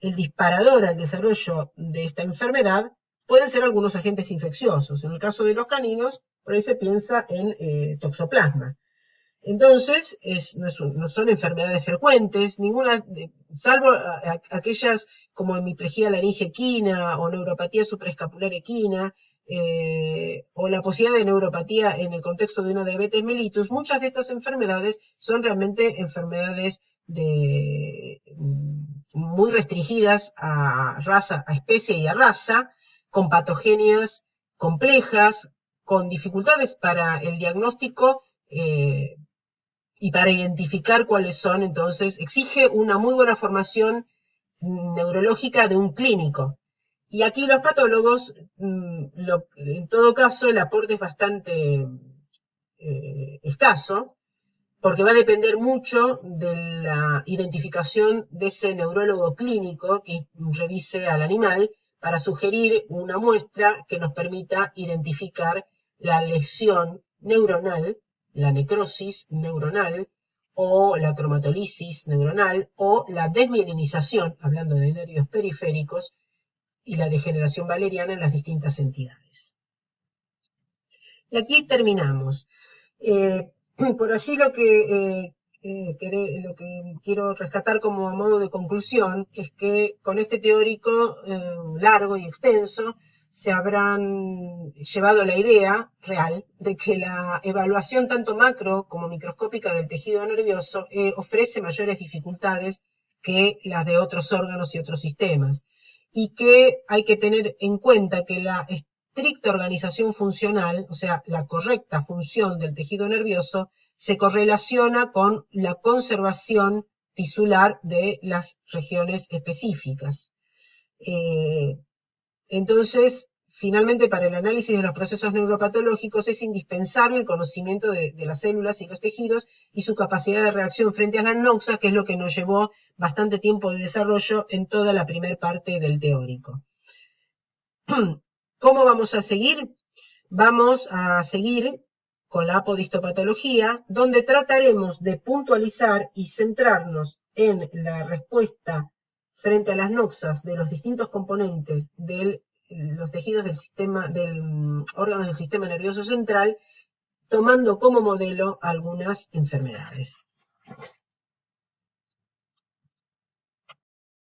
el disparador al desarrollo de esta enfermedad pueden ser algunos agentes infecciosos. En el caso de los caninos, por ahí se piensa en toxoplasma. Entonces, no son enfermedades frecuentes, salvo aquellas como hemiplegia laringe equina o neuropatía supraescapular equina, o la posibilidad de neuropatía en el contexto de una diabetes mellitus. Muchas de estas enfermedades son realmente enfermedades muy restringidas a raza, a especie y a raza, con patogenias complejas, con dificultades para el diagnóstico y para identificar cuáles son. Entonces exige una muy buena formación neurológica de un clínico. Y aquí los patólogos, en todo caso, el aporte es bastante escaso, porque va a depender mucho de la identificación de ese neurólogo clínico que revise al animal para sugerir una muestra que nos permita identificar la lesión neuronal, la necrosis neuronal, o la cromatolisis neuronal, o la desmielinización, hablando de nervios periféricos, y la degeneración valeriana en las distintas entidades. Y aquí terminamos. Por allí lo que quiero rescatar como a modo de conclusión es que con este teórico largo y extenso se habrán llevado la idea real de que la evaluación tanto macro como microscópica del tejido nervioso ofrece mayores dificultades que las de otros órganos y otros sistemas, y que hay que tener en cuenta que la estricta organización funcional, o sea, la correcta función del tejido nervioso, se correlaciona con la conservación tisular de las regiones específicas. Entonces, finalmente, para el análisis de los procesos neuropatológicos es indispensable el conocimiento de las células y los tejidos y su capacidad de reacción frente a las noxas, que es lo que nos llevó bastante tiempo de desarrollo en toda la primera parte del teórico. ¿Cómo vamos a seguir? Vamos a seguir con la apodistopatología, donde trataremos de puntualizar y centrarnos en la respuesta frente a las noxas de los distintos componentes de los tejidos del órganos del sistema nervioso central, tomando como modelo algunas enfermedades.